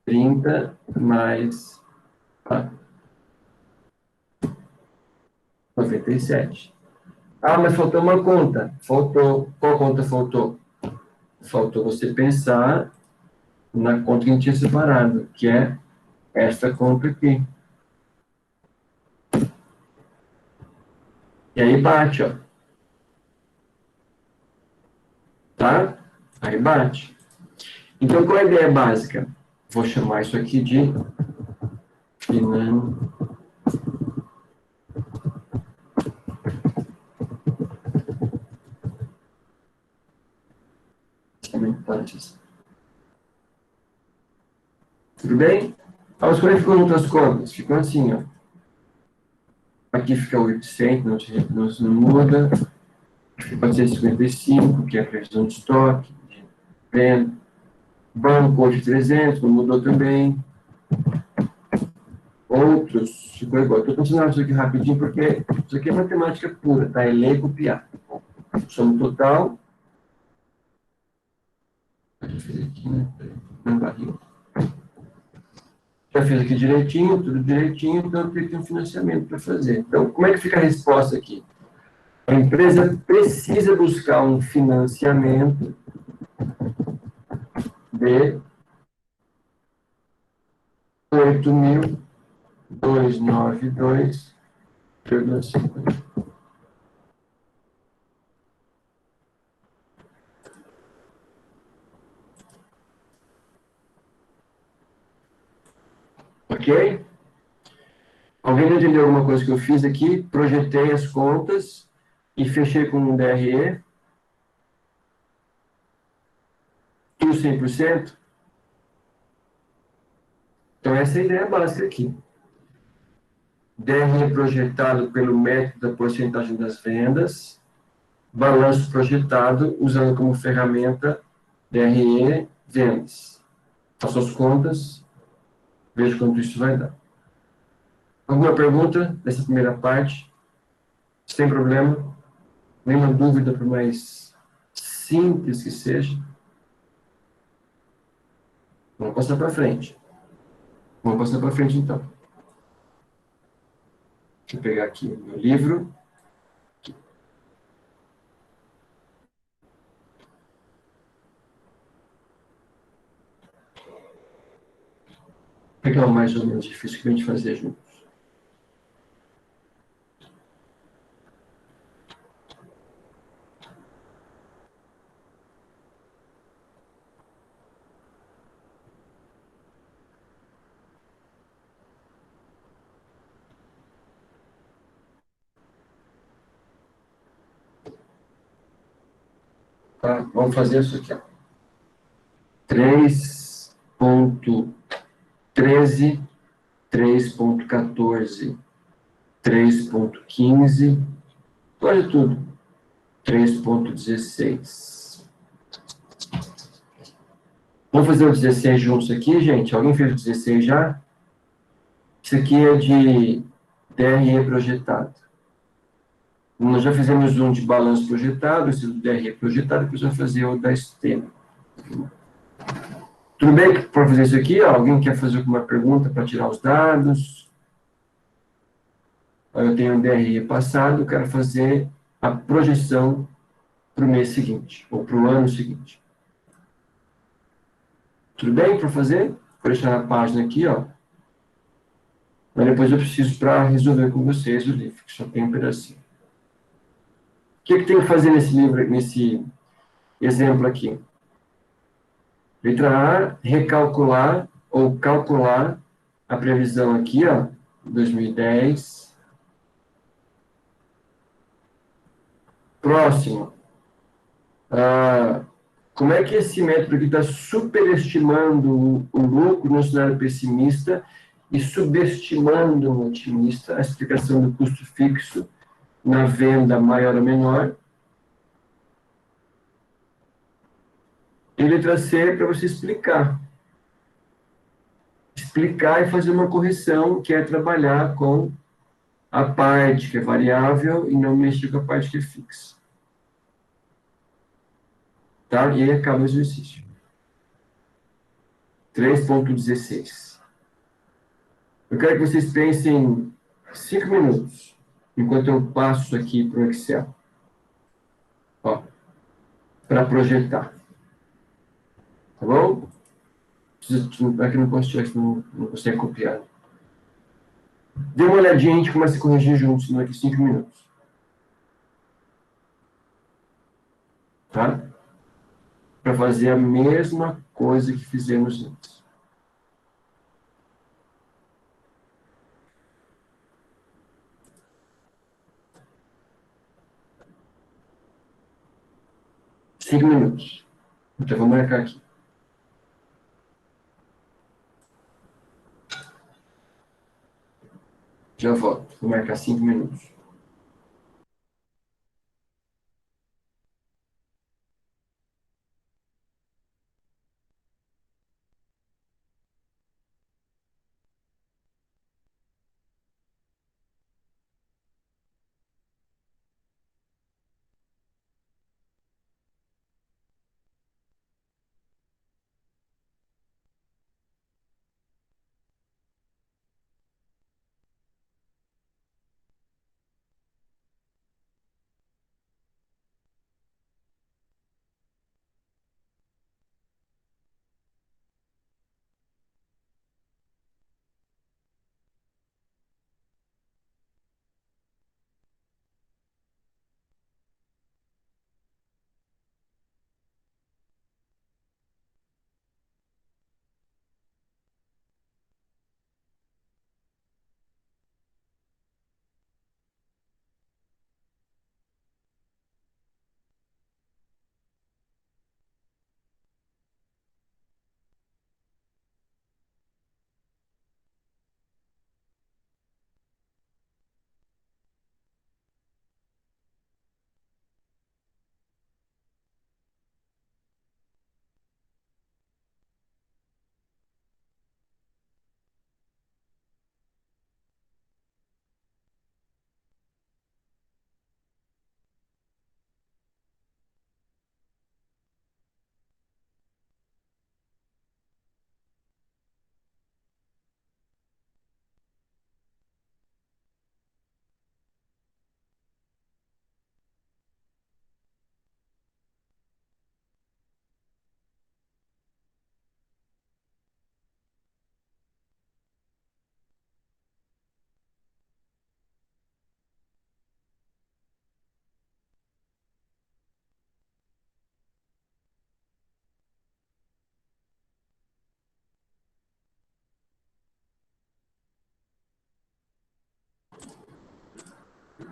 A: 30, mais 97. Ah, mas faltou uma conta. Faltou. Qual conta faltou? Faltou você pensar na conta que a gente tinha separado, que é essa conta aqui. E aí bate, ó. Tá? Aí bate. Então, qual é a ideia básica? Vou chamar isso aqui de financiamento. Tudo bem? As coisas ficam em outras contas. Ficam assim, ó. Aqui fica 800, não muda. Aqui 455, que é a previsão de estoque, de venda. Banco hoje 300, não mudou também. Outros, ficou igual. Estou continuando isso aqui rapidinho, porque isso aqui é matemática pura, tá? É ler e copiar. soma total. Já fiz aqui, né? Não barriga. Já fiz aqui direitinho, tudo direitinho, então eu tenho um financiamento para fazer. Então, como é que fica a resposta aqui? A empresa precisa buscar um financiamento de 8.292,50. Ok? Alguém não entendeu alguma coisa que eu fiz aqui? Projetei as contas e fechei com um DRE. Tudo 100%? Então, essa é a ideia básica aqui. DRE projetado pelo método da porcentagem das vendas, balanço projetado usando como ferramenta DRE vendas. Faço as contas, vejo quanto isso vai dar. Alguma pergunta dessa primeira parte? Sem problema? Nenhuma dúvida, por mais simples que seja? Vamos passar para frente. Vamos passar para frente, então. Deixa eu pegar aqui o meu livro. Vou pegar o mais ou menos difícil que a gente fazer juntos. Tá? Vamos fazer isso aqui. 3.13, 3.14, 3.15, olha tudo. 3.16. Vamos fazer o 16 juntos aqui, gente? Alguém fez o 16 já? Isso aqui é de DRE projetado. Nós já fizemos um de balanço projetado, esse do DRE projetado, depois vamos fazer o da STEM. Tudo bem para fazer isso aqui? Alguém quer fazer alguma pergunta para tirar os dados? Eu tenho um DRE passado, quero fazer a projeção para o mês seguinte, ou para o ano seguinte. Tudo bem para fazer? Vou deixar na página aqui, ó. Mas depois eu preciso para resolver com vocês o livro, que só tem um pedacinho. O que tem que fazer nesse livro, nesse exemplo aqui? Letra A, recalcular ou calcular a previsão aqui, ó, 2010. Próximo. Como é que esse método aqui está superestimando o lucro no cenário pessimista e subestimando no otimista a explicação do custo fixo na venda maior ou menor? E letra C para você explicar. Explicar e fazer uma correção, que é trabalhar com a parte que é variável e não mexer com a parte que é fixa. Tá? E aí acaba o exercício. 3.16. Eu quero que vocês pensem 5 minutos, enquanto eu passo aqui para o Excel. Ó, para projetar. Tá bom? Aqui não posso tirar, não consegue copiar. Dê uma olhadinha, a gente começa a corrigir juntos, senão daqui 5 minutos. Tá? Para fazer a mesma coisa que fizemos antes. Cinco minutos. Então, vou marcar aqui. Já volto. Vou marcar 5 minutos.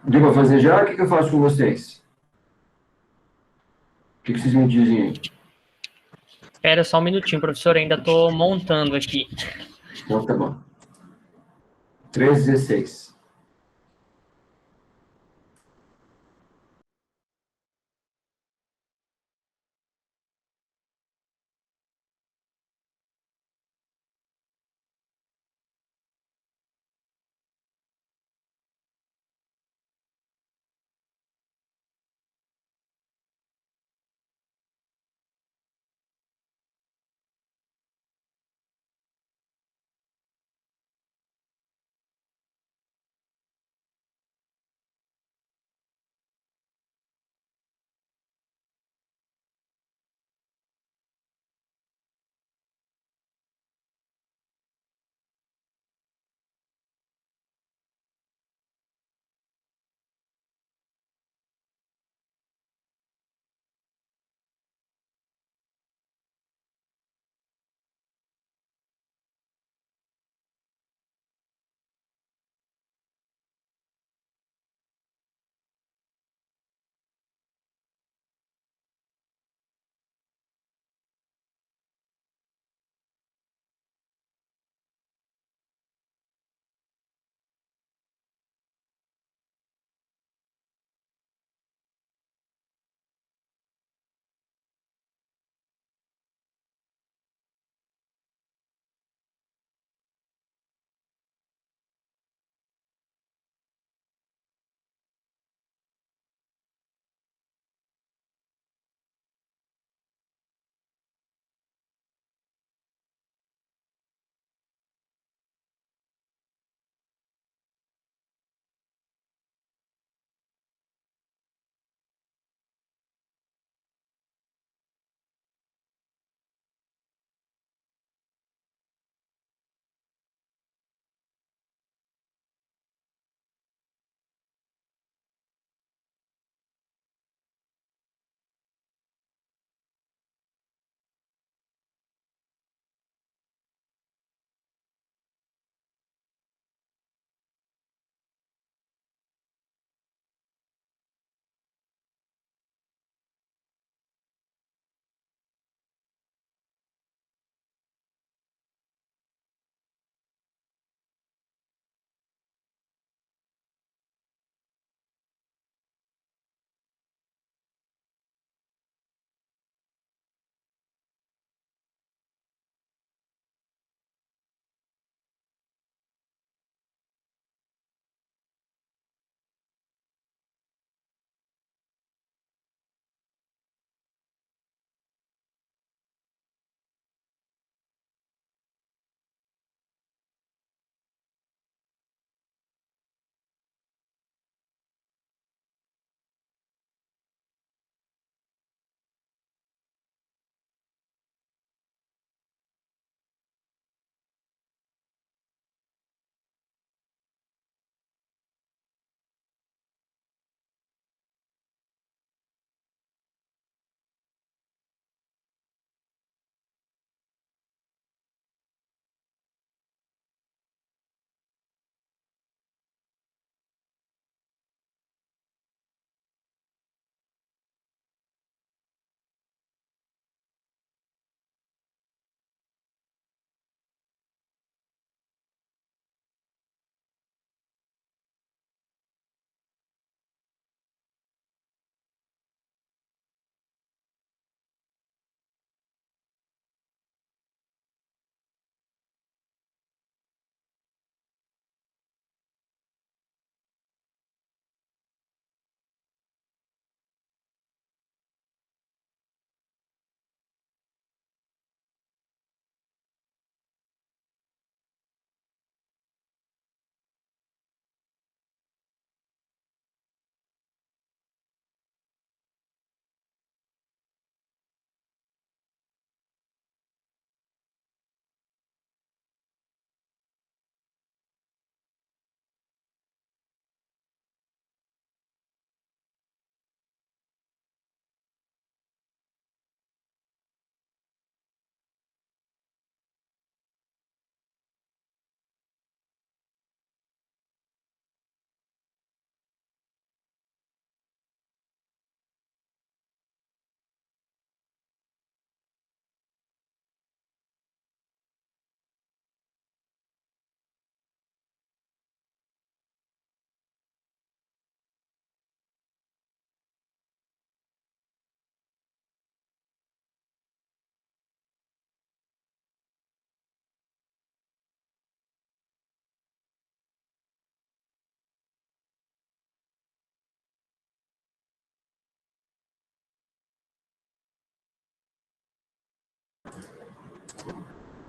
A: Deu para fazer já? O que eu faço com vocês? O que vocês me dizem aí?
C: Espera só um minutinho, professor, ainda estou montando aqui.
A: Então tá bom. 3,16.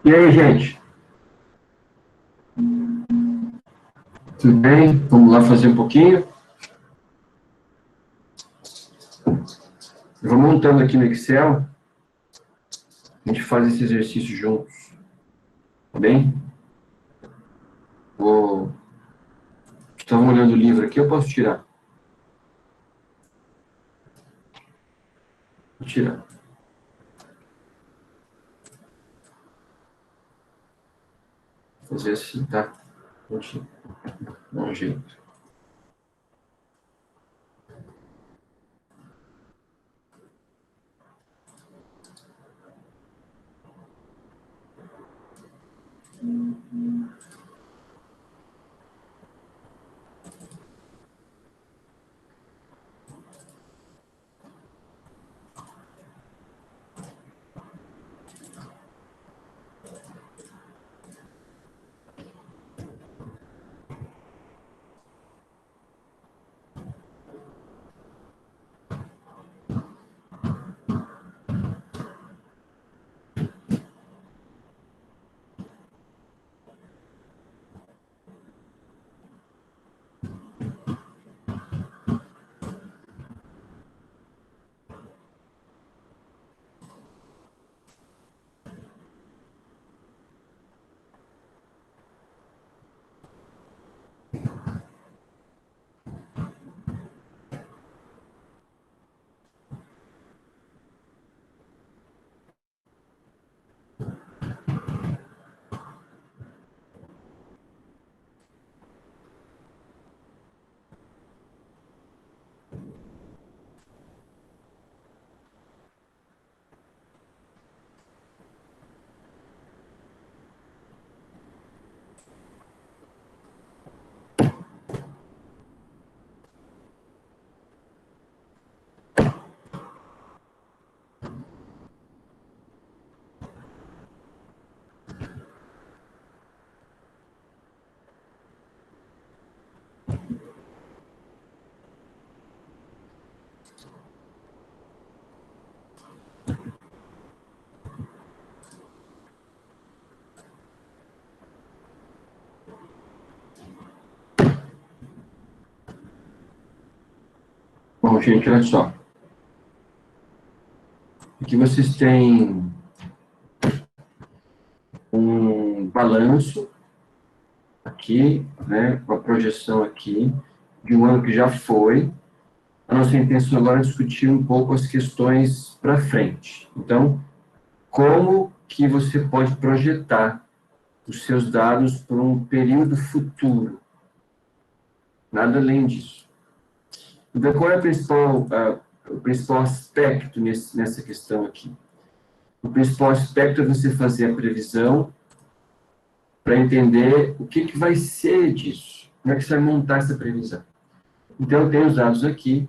A: E aí, gente? Tudo bem? Vamos lá fazer um pouquinho? Eu vou montando aqui no Excel. A gente faz esse exercício juntos. Tá bem? Vou... Estão olhando o livro aqui, eu posso tirar? Vou tirar. Vou fazer assim, tá? Vou dar um jeito. Bom, gente, olha só. Aqui vocês têm um balanço aqui, né, com a projeção aqui, de um ano que já foi. A nossa intenção agora é discutir um pouco as questões para frente. Então, como que você pode projetar os seus dados por um período futuro? Nada além disso. Então, qual é o principal aspecto nessa questão aqui? O principal aspecto é você fazer a previsão para entender o que vai ser disso. Como é que você vai montar essa previsão? Então, eu tenho os dados aqui.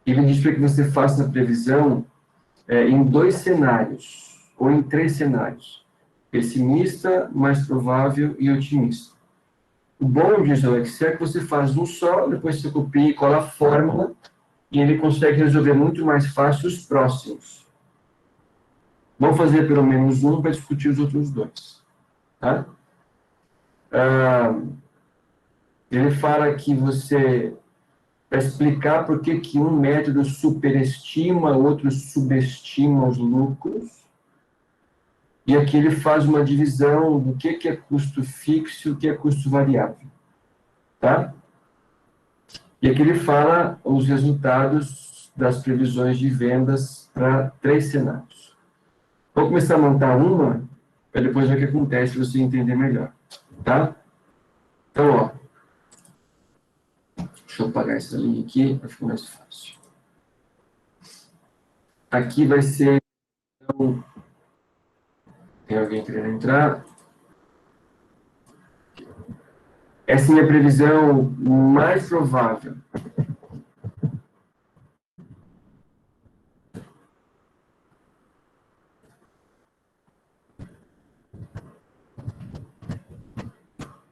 A: Ele diz para que você faça a previsão em 2 cenários, ou em 3 cenários. Pessimista, mais provável e otimista. O bom de usar o Excel é que você faz um só, depois você copia e cola a fórmula, e ele consegue resolver muito mais fácil os próximos. Vamos fazer pelo menos um para discutir os outros 2. Tá? Ele fala que você, para explicar por que um método superestima, o outro subestima os lucros, e aqui ele faz uma divisão do que é custo fixo e o que é custo variável. Tá? E aqui ele fala os resultados das previsões de vendas para 3 cenários. Vou começar a montar uma, para depois ver o que acontece, para você entender melhor. Tá? Então, ó. Deixa eu apagar essa linha aqui, para ficar mais fácil. Aqui vai ser... Então, tem alguém querendo entrar? Essa é a minha previsão mais provável.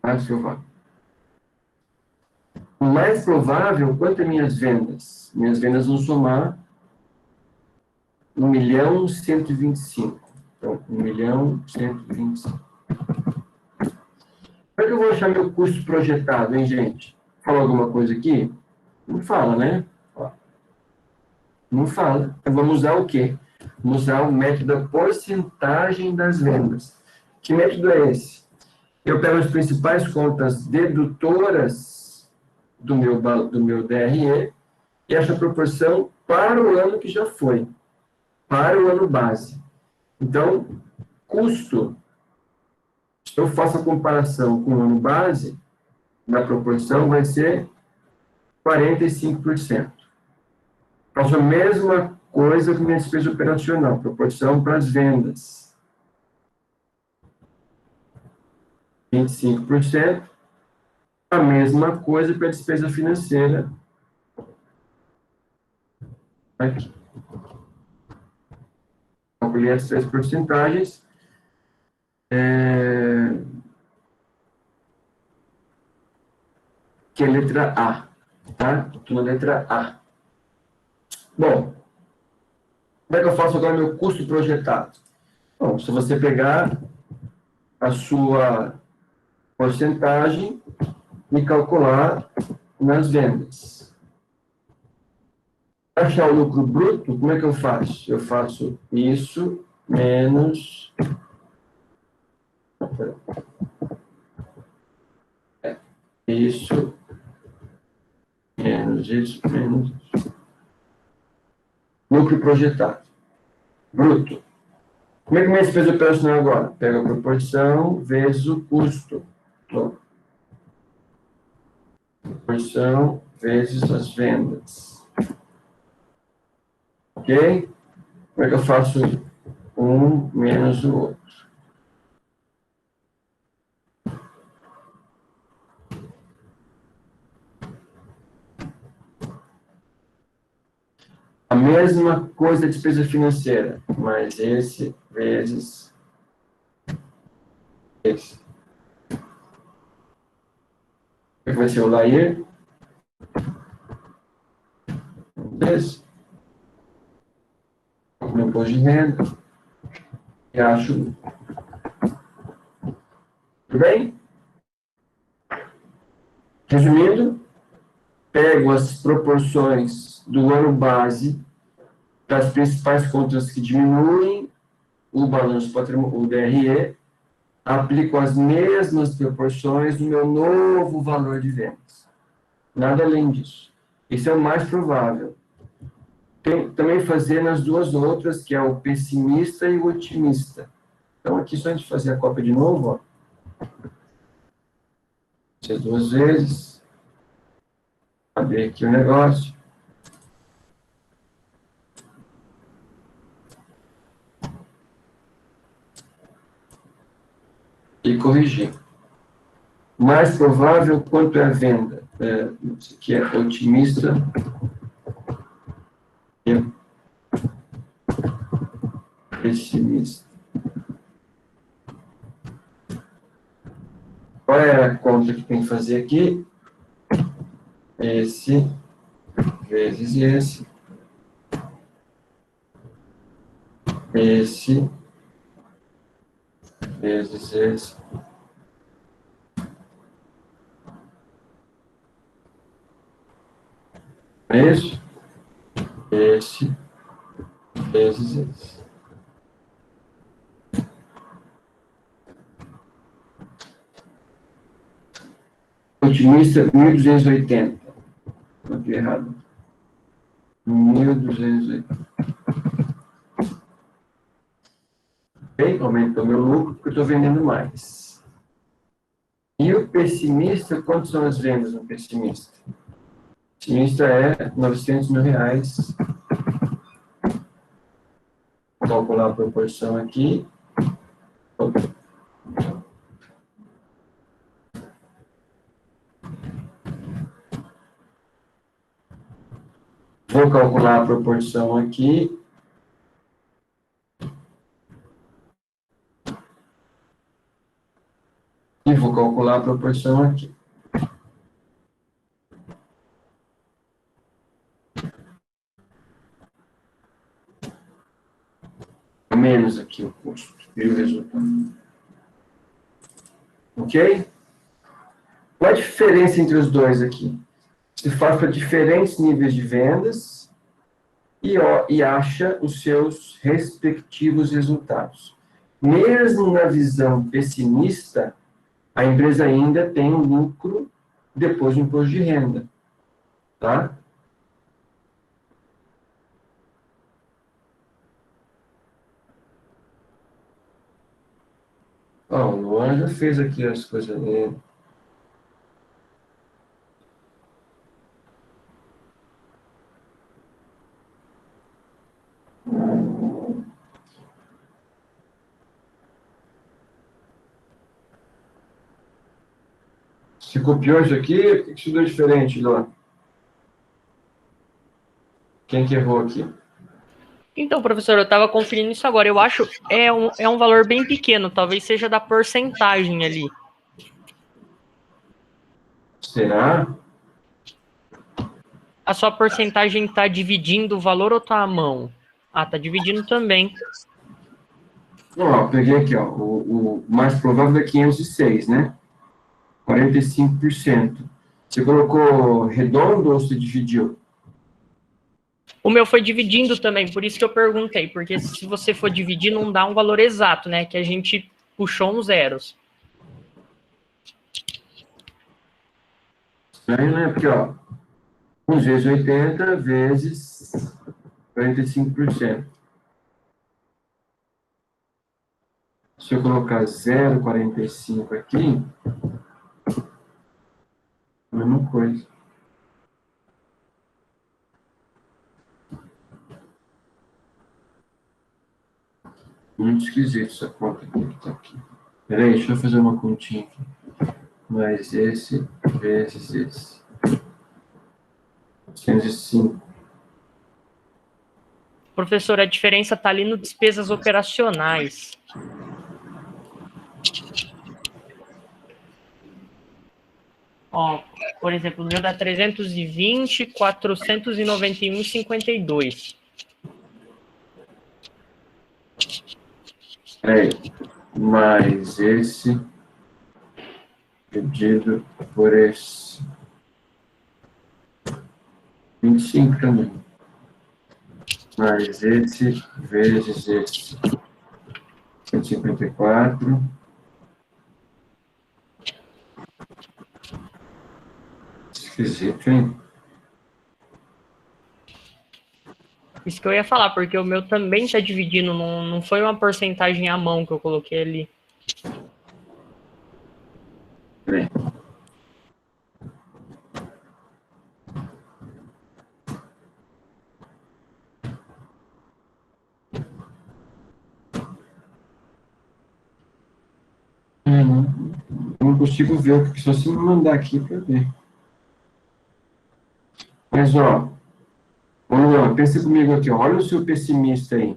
A: Mais provável. O mais provável, quanto é minhas vendas? Minhas vendas vão somar 1.125.000. Então, 1.125.000. Como é que eu vou achar meu custo projetado, hein, gente? Fala alguma coisa aqui? Não fala, né? Não fala. Então, vamos usar o quê? Vamos usar o método da porcentagem das vendas. Que método é esse? Eu pego as principais contas dedutoras do meu DRE e acho a proporção para o ano que já foi, para o ano base. Então, custo, se eu faço a comparação com o ano base, na proporção vai ser 45%. Faço a mesma coisa com minha despesa operacional, proporção para as vendas. 25%. A mesma coisa para a despesa financeira. Aqui. Calculei as 3 porcentagens. Que é a letra A. Tá? Estou na letra A. Bom, como é que eu faço agora meu custo projetado? Bom, se você pegar a sua porcentagem e calcular nas vendas. Para achar o lucro bruto, como é que eu faço? Eu faço isso menos... Isso menos isso, menos isso. Lucro projetado. Bruto. Como é que minha despesa operacional agora? Pega a proporção vezes o custo. Proporção vezes as vendas. Ok? Como é que eu faço um menos o outro? A mesma coisa da despesa financeira, mas esse vezes esse. O que vai ser o layer? Esse. O imposto de renda. E acho. Tudo bem? Resumindo, pego as proporções do ano base das principais contas que diminuem o balanço patrimonial, o DRE, aplico as mesmas proporções no meu novo valor de vendas. Nada além disso. Esse é o mais provável. Tem também fazer nas duas outras, que é o pessimista e o otimista. Então, aqui, só a gente fazer a cópia de novo, ó. Essas duas vezes. Abrir aqui o negócio. E corrigir. Mais provável quanto é a venda? Isso aqui é otimista e pessimista. Qual é a conta que tem que fazer aqui? Esse vezes esse. Esse vezes esse. É isso? Esse vezes esse. Otimista, 1.280. Aqui errado. 1.280. Bem, aumentou meu lucro porque eu estou vendendo mais. E o pessimista, quanto são as vendas no pessimista? O pessimista é 900 mil reais. Vou calcular a proporção aqui. Vou calcular a proporção aqui. E vou calcular a proporção aqui. menos aqui o custo e o resultado. Ok? Qual a diferença entre os dois aqui? Se faz para diferentes níveis de vendas e acha os seus respectivos resultados. Mesmo na visão pessimista, a empresa ainda tem um lucro depois do imposto de renda. Tá? Ó, o Luan já fez aqui as coisas dele. Você copiou isso aqui? Por que isso deu diferente, Luan? Quem que errou aqui?
C: Então, professor, eu estava conferindo isso agora. Eu acho é um valor bem pequeno, talvez seja da porcentagem ali.
A: Será?
C: A sua porcentagem está dividindo o valor ou está à mão? Ah, está dividindo também.
A: Ó, peguei aqui, ó, o mais provável é 506, né? 45%. Você colocou redondo ou você dividiu?
C: O meu foi dividindo também, por isso que eu perguntei, porque se você for dividir, não dá um valor exato, né? Que a gente puxou uns zeros.
A: Estranho, né? Porque, ó, 1 vezes 80 vezes 45%. Se eu colocar 0,45 aqui, a mesma coisa. Muito esquisito essa conta aqui que tá aqui. Peraí, deixa eu fazer uma continha aqui. Mais esse vezes esse. 105.
C: Professor, a diferença está ali no despesas operacionais. Ó, por exemplo, o meu dá 320, 491 e 52.
A: Peraí. Mais esse dividido por esse. 25 também. Mais esse vezes esse. 154. Esquisito, hein?
C: Isso que eu ia falar, porque o meu também está dividindo, não foi uma porcentagem à mão que eu coloquei ali.
A: Peraí. Não consigo ver, porque só se me mandar aqui para ver. Mas, ó, pensa comigo aqui, ó, olha o seu pessimista aí.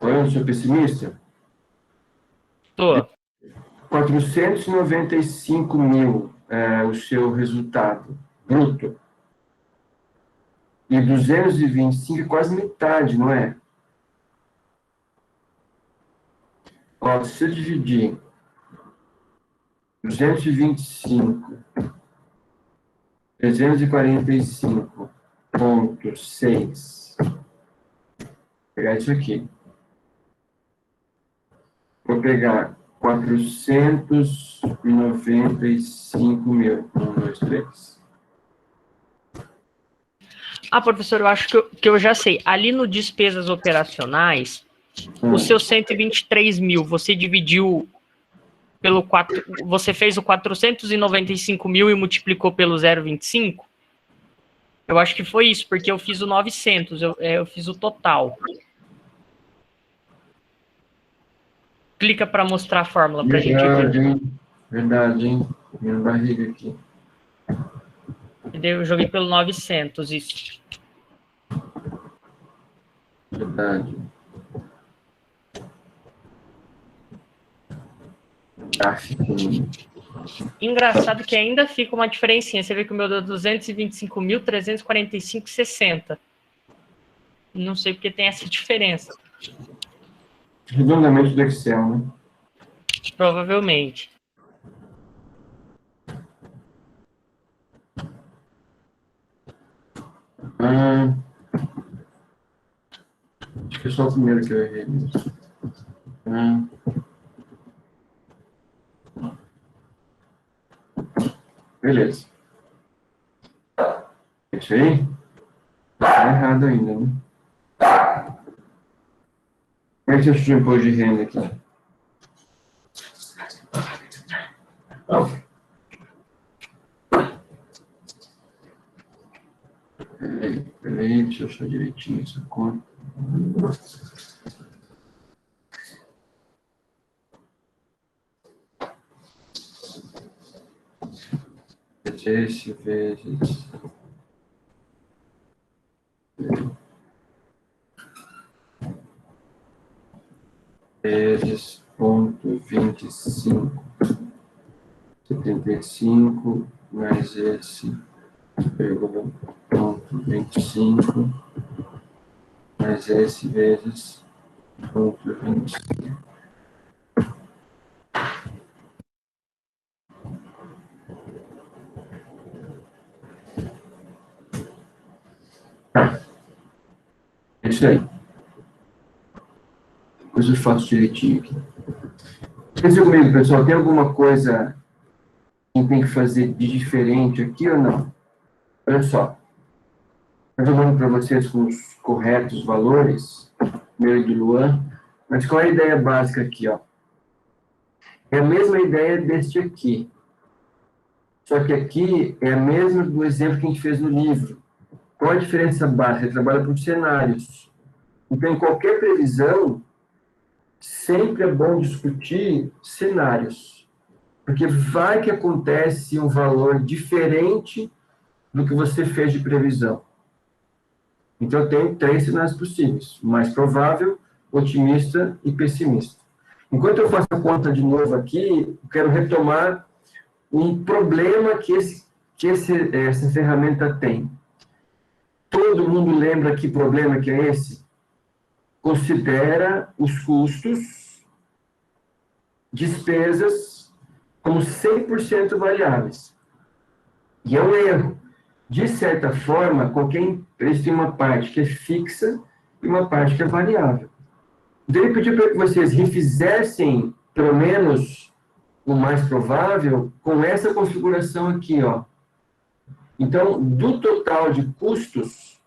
A: Olha o seu pessimista.
C: Tô.
A: 495 mil é o seu resultado bruto. E 225 é quase metade, não é? Ó, se eu dividir 225, 345,6, vou pegar isso aqui. Vou pegar 495 mil. 1, 2, 3.
C: Ah, professor, eu acho que eu já sei. Ali no despesas operacionais, o seu 123 mil, você dividiu pelo 4, você fez o 495 mil e multiplicou pelo 0,25? Eu acho que foi isso, porque eu fiz o 900, eu fiz o total. Clica para mostrar a fórmula para a gente ver.
A: Verdade, hein? Minha barriga aqui.
C: Eu joguei pelo 900, isso.
A: Verdade.
C: Engraçado que ainda fica uma diferencinha. Você vê que o meu deu 225.345,60. Não sei porque tem essa diferença.
A: Redondamente do Excel, né?
C: Provavelmente.
A: Acho que é só o primeiro que eu errei mesmo. Beleza. Isso aí? Tá errado ainda, né? Como é que você achou o imposto de renda aqui? Peraí, deixa eu achar direitinho essa conta. Esse vezes ponto 25,75 mais esse vírgula ponto 25 mais esse vezes ponto 25. É isso aí. Depois eu faço direitinho aqui. Pensa comigo, pessoal, tem alguma coisa que tem que fazer de diferente aqui ou não? Olha só. Eu estou dando para vocês com os corretos valores, meu e do Luan, mas qual é a ideia básica aqui, ó? É a mesma ideia deste aqui. Só que aqui é a mesma do exemplo que a gente fez no livro. Qual a diferença básica? Ele trabalha por cenários. Então, em qualquer previsão, sempre é bom discutir cenários. Porque vai que acontece um valor diferente do que você fez de previsão. Então, eu tenho 3 cenários possíveis. O mais provável, otimista e pessimista. Enquanto eu faço a conta de novo aqui, eu quero retomar um problema que essa ferramenta tem. Todo mundo lembra que problema que é esse? Considera os custos, despesas, como 100% variáveis. E é um erro. De certa forma, qualquer empresa tem uma parte que é fixa e uma parte que é variável. Então, ele pediu para que vocês refizessem, pelo menos, o mais provável, com essa configuração aqui, ó. Então, do total de custos,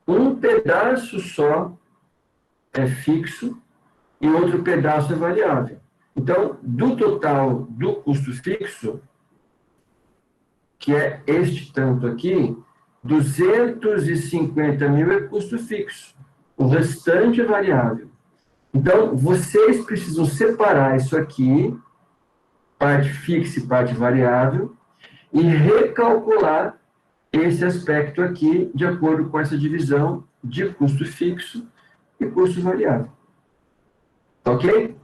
A: um pedaço só é fixo e outro pedaço é variável. Então, do total do custo fixo, que é este tanto aqui, 250 mil é custo fixo. O restante é variável. Então, vocês precisam separar isso aqui, parte fixa e parte variável, e recalcular esse aspecto aqui de acordo com essa divisão de custo fixo e custo variável. Ok?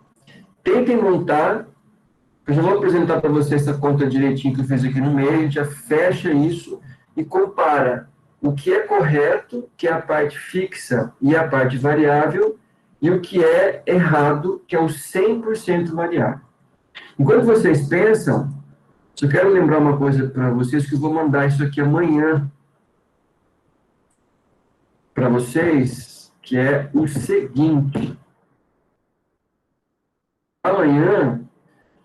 A: Tentem montar. Eu já vou apresentar para vocês essa conta direitinho que eu fiz aqui no meio, a gente já fecha isso e compara o que é correto, que é a parte fixa e a parte variável, e o que é errado, que é o 100% variável. Enquanto vocês pensam, eu quero lembrar uma coisa para vocês, que eu vou mandar isso aqui amanhã para vocês, que é o seguinte. Amanhã,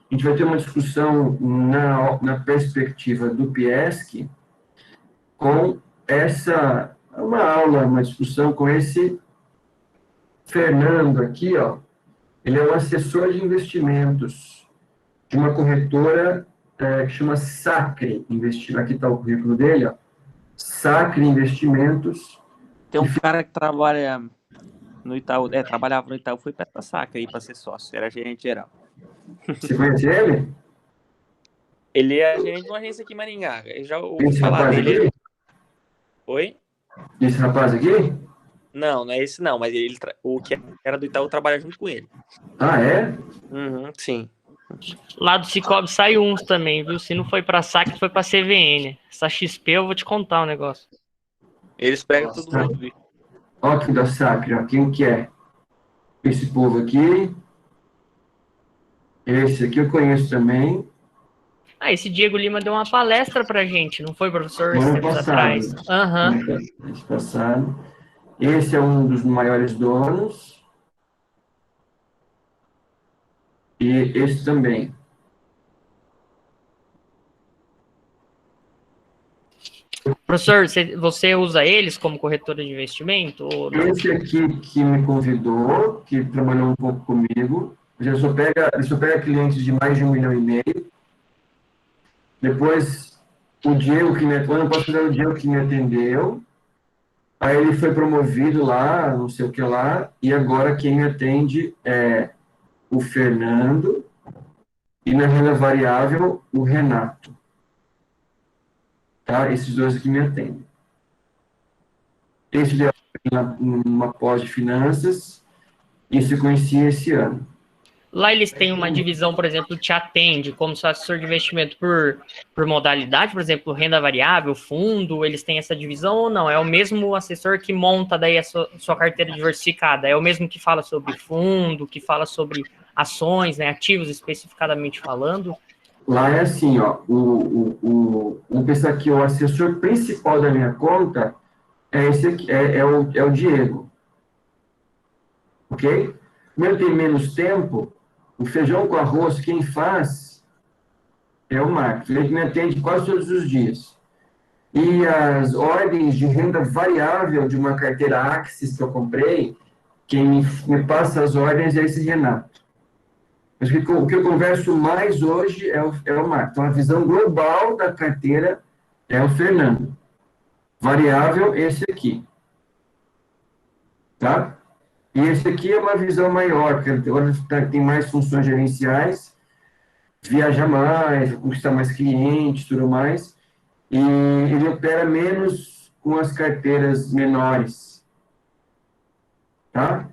A: a gente vai ter uma discussão na perspectiva do PIESC com uma aula, uma discussão com esse Fernando aqui, ó. Ele é um assessor de investimentos de uma corretora que chama Sacre Investimento. Aqui está o currículo dele, ó. Sacre Investimentos.
B: Tem um cara que trabalha no Itaú, trabalhava no Itaú, foi para essa Sacre aí para ser sócio, era gerente geral.
A: Você conhece ele?
B: Ele é gerente de uma agência aqui em Maringá. Eu já ouvi
A: Esse
B: falar
A: rapaz
B: dele.
A: aqui?
B: Oi?
A: Esse rapaz aqui?
B: Não, não é esse não, mas o que era do Itaú trabalha junto com ele.
A: Ah, é?
B: Uhum, sim.
C: Lá do Cicobi sai uns também, viu? Se não foi pra SAC, foi pra CVN. Essa XP eu vou te contar um negócio.
B: Eles pegam todo mundo, viu?
A: Ó, aqui da Sacre, ó, quem que é? Esse povo aqui. Esse aqui eu conheço também.
C: Ah, esse Diego Lima deu uma palestra pra gente, não foi, professor,
A: No
C: esses
A: ano
C: tempos
A: passado.
C: atrás? Aham.
A: Ano passado. Esse é um dos maiores donos. E esse também.
C: Professor, você usa eles como corretora de investimento ou não?
A: Esse aqui que me convidou, que trabalhou um pouco comigo, ele só pega clientes de mais de 1,5 milhão. Depois, o Diego que me atendeu, não posso fazer o Diego que me atendeu. Aí ele foi promovido lá, não sei o que lá, e agora quem me atende é o Fernando e na renda variável o Renato. Tá? Esses dois aqui me atendem. Esse deu uma pós de finanças, isso eu conheci esse ano.
C: Lá eles têm uma divisão, por exemplo, te atende como seu assessor de investimento por modalidade, por exemplo, renda variável, fundo, eles têm essa divisão ou não? É o mesmo assessor que monta daí a sua carteira diversificada? É o mesmo que fala sobre fundo, que fala sobre ações, né, ativos especificadamente falando?
A: Lá é assim, ó, vamos pensar que o assessor principal da minha conta é esse aqui, é o Diego, ok? Como ele tem menos tempo, o feijão com arroz, quem faz é o Marcos, ele me atende quase todos os dias. E as ordens de renda variável de uma carteira Axis que eu comprei, quem me passa as ordens é esse Renato. Mas o que eu converso mais hoje é o Marcos. Então, a visão global da carteira é o Fernando. Variável, esse aqui. Tá? E esse aqui é uma visão maior, porque agora tem mais funções gerenciais, viaja mais, conquista mais clientes, tudo mais, e ele opera menos com as carteiras menores. Tá?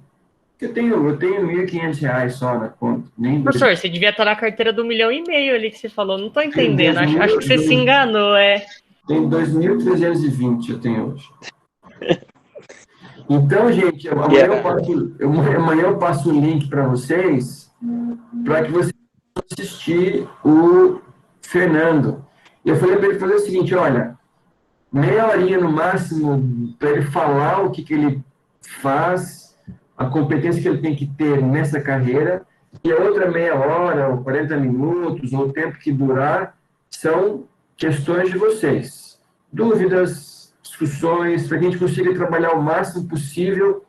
A: Eu tenho R$ 1.500 só na conta. Nem
C: Professor, você devia estar na carteira do 1,5 milhão ali que você falou. Não estou entendendo.
A: Tem
C: Acho que você se enganou, é.
A: Tem 2.320 eu tenho hoje. Então, gente, amanhã eu passo o link para vocês, para que vocês possam assistir o Fernando. Eu falei para ele fazer o seguinte, olha, meia horinha no máximo para ele falar o que ele faz, a competência que ele tem que ter nessa carreira, e a outra meia hora, ou 40 minutos, ou o tempo que durar, são questões de vocês. Dúvidas, discussões, para que a gente consiga trabalhar o máximo possível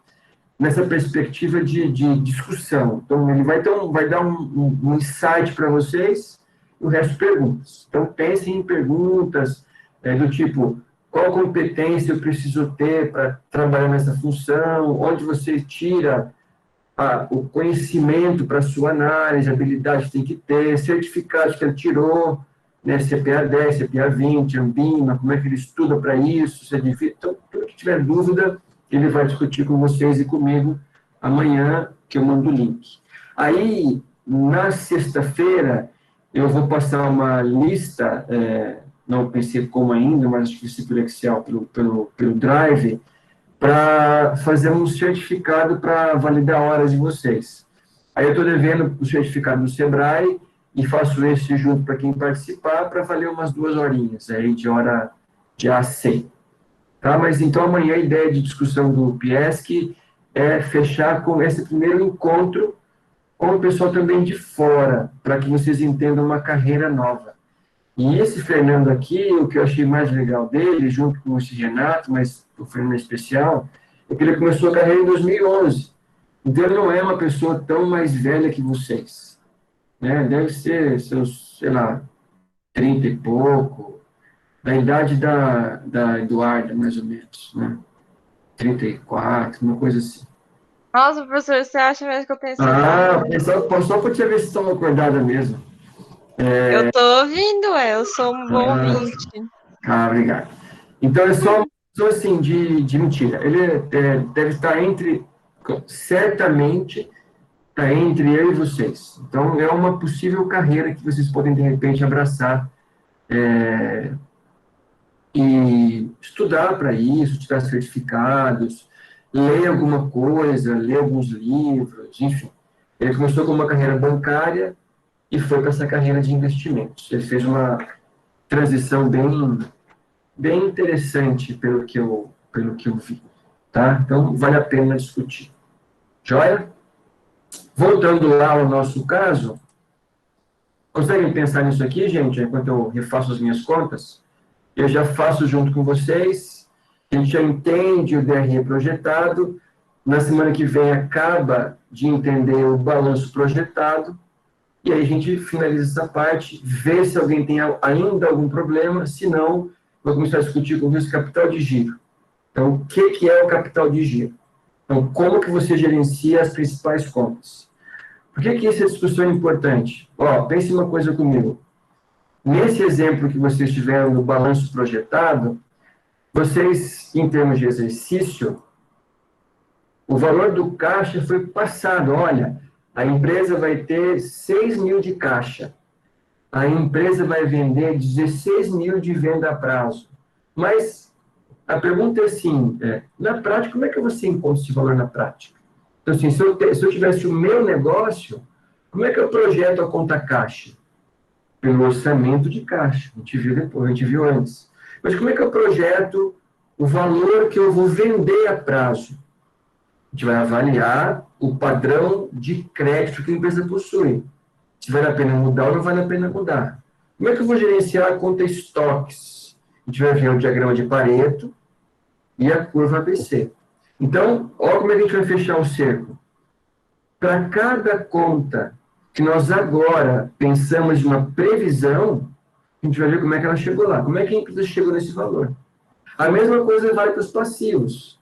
A: nessa perspectiva de discussão. Então, ele vai dar um insight para vocês, e o resto perguntas. Então, pensem em perguntas do tipo, qual competência eu preciso ter para trabalhar nessa função, onde você tira o conhecimento para a sua análise, a habilidade que tem que ter, certificado que ele tirou, né, CPA 10, CPA 20, Ambima, como é que ele estuda para isso, se é difícil. Então, tudo que tiver dúvida, ele vai discutir com vocês e comigo amanhã, que eu mando o link. Aí, na sexta-feira, eu vou passar uma lista, não pensei como ainda, mas acho que se pelo Excel, pelo Drive, para fazer um certificado para validar horas de vocês. Aí eu estou devendo o certificado do Sebrae e faço esse junto para quem participar para valer umas 2 horinhas aí de hora de A100. Tá? Mas então amanhã a ideia de discussão do PIESC é fechar com esse primeiro encontro com o pessoal também de fora, para que vocês entendam uma carreira nova. E esse Fernando aqui, o que eu achei mais legal dele, junto com esse Renato, mas o Fernando é especial, é que ele começou a carreira em 2011. Então, ele não é uma pessoa tão mais velha que vocês. Né? Deve ser seus, sei lá, 30 e pouco, da idade da Eduarda, mais ou menos. Né? 34, uma coisa assim.
D: Nossa, professor, você acha mesmo que eu tenho essa idade?
A: Só para te ver se estão acordada mesmo.
D: Eu tô ouvindo, eu sou um bom ouvinte.
A: Obrigado. Então, é só uma pessoa assim, de mentira. Ele deve estar certamente, está entre eu e vocês. Então, é uma possível carreira que vocês podem, de repente, abraçar e estudar para isso, tirar certificados. ler alguma coisa, ler alguns livros, enfim. Ele começou com uma carreira bancária e foi para essa carreira de investimentos. Ele fez uma transição bem interessante pelo que eu vi. Tá? Então, vale a pena discutir. Joia? Voltando lá ao nosso caso, conseguem pensar nisso aqui, gente, enquanto eu refaço as minhas contas? Eu já faço junto com vocês, a gente já entende o DRE projetado, na semana que vem acaba de entender o balanço projetado, e aí a gente finaliza essa parte, vê se alguém tem ainda algum problema, se não, vou começar a discutir com o capital de giro. Então, o que é o capital de giro? Então, como que você gerencia as principais contas? Por que essa discussão é importante? Pense uma coisa comigo. Nesse exemplo que vocês tiveram no balanço projetado, vocês, em termos de exercício, o valor do caixa foi passado. Olha, a empresa vai ter 6 mil de caixa. A empresa vai vender 16 mil de venda a prazo. Mas a pergunta é assim, na prática, como é que você encontra esse valor na prática? Então, assim, se eu tivesse o meu negócio, como é que eu projeto a conta caixa? Pelo orçamento de caixa. A gente viu depois, a gente viu antes. Mas como é que eu projeto o valor que eu vou vender a prazo? A gente vai avaliar o padrão de crédito que a empresa possui. Se vale a pena mudar ou não vale a pena mudar. Como é que eu vou gerenciar a conta estoques? A gente vai ver o diagrama de Pareto e a curva ABC. Então, olha como é que a gente vai fechar o cerco. Para cada conta que nós agora pensamos em uma previsão, a gente vai ver como é que ela chegou lá. Como é que a empresa chegou nesse valor? A mesma coisa vale para os passivos.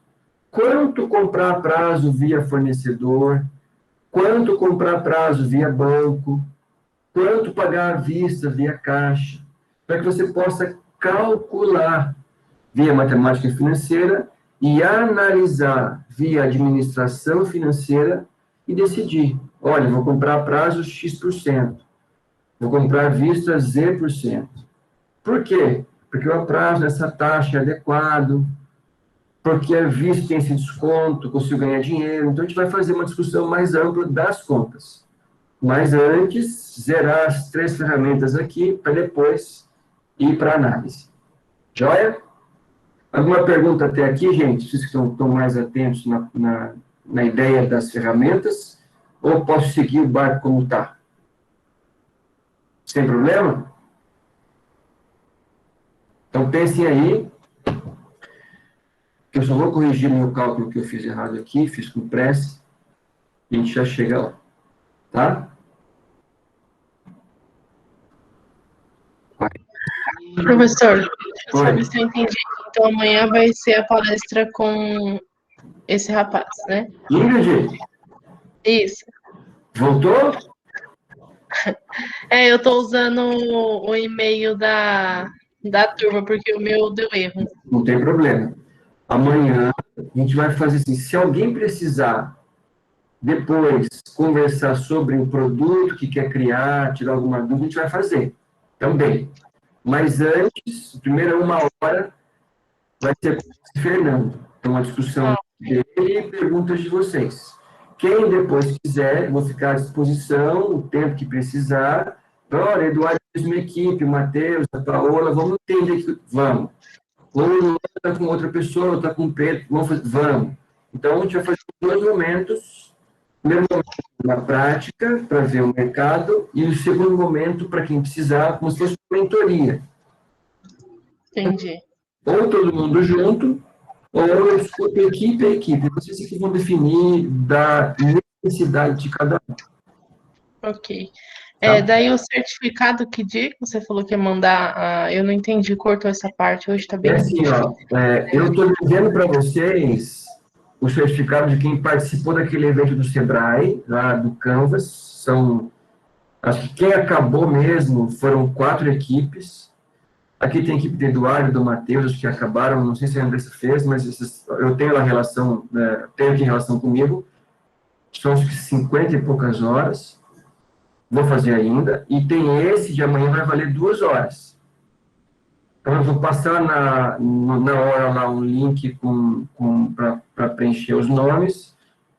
A: Quanto comprar a prazo via fornecedor? Quanto comprar a prazo via banco? Quanto pagar à vista via caixa? Para que você possa calcular via matemática financeira e analisar via administração financeira e decidir. Olha, vou comprar a prazo X%. Vou comprar à vista Z%. Por quê? Porque o prazo nessa taxa é adequado, porque a vista tem esse desconto, consigo ganhar dinheiro. Então, a gente vai fazer uma discussão mais ampla das contas. Mas antes, zerar as 3 ferramentas aqui, para depois ir para a análise. Joia? Alguma pergunta até aqui, gente? Vocês que estão mais atentos na ideia das ferramentas? Ou posso seguir o barco como está? Sem problema? Então, pensem aí, que eu só vou corrigir meu cálculo que eu fiz errado aqui, fiz com pressa, e a gente já chega lá. Tá?
E: Professor, sabe se eu entendi. Então, amanhã vai ser a palestra com esse rapaz, né?
A: Ingrid?
E: Isso.
A: Voltou?
E: Eu tô usando o e-mail da turma, porque o meu deu erro.
A: Não tem problema. Amanhã a gente vai fazer assim, se alguém precisar depois conversar sobre o produto que quer criar, tirar alguma dúvida, a gente vai fazer também. Mas antes, primeira 1 hora, vai ser com o Fernando. Então, a discussão dele e perguntas de vocês. Quem depois quiser, vou ficar à disposição, o tempo que precisar. Olha, Eduardo fez uma equipe, o Matheus, a Paola, vamos entender que vamos. Ou o está com outra pessoa, está com o Pedro, vamos. Então, a gente vai fazer 2 momentos. Primeiro momento na prática, para ver o mercado, e o segundo momento, para quem precisar, como se fosse uma mentoria.
E: Entendi.
A: Ou todo mundo junto, ou eu escuto equipe a equipe. Vocês que vão definir da necessidade de cada um.
E: Ok.
A: Tá.
E: Daí o certificado, que dia que você falou que ia mandar? Eu não entendi, cortou essa parte, hoje está bem
A: assim,
E: difícil.
A: Eu estou dizendo para vocês o certificado de quem participou daquele evento do Sebrae, lá do Canvas. Acho que quem acabou mesmo foram 4 equipes. Aqui tem a equipe do Eduardo e do Matheus, acho que acabaram, não sei se a Andressa fez, mas eu tenho a relação, tenho aqui em relação comigo. São acho que 50 e poucas horas. Vou fazer ainda. E tem esse de amanhã, vai valer 2 horas. Então, eu vou passar na hora lá um link para preencher os nomes,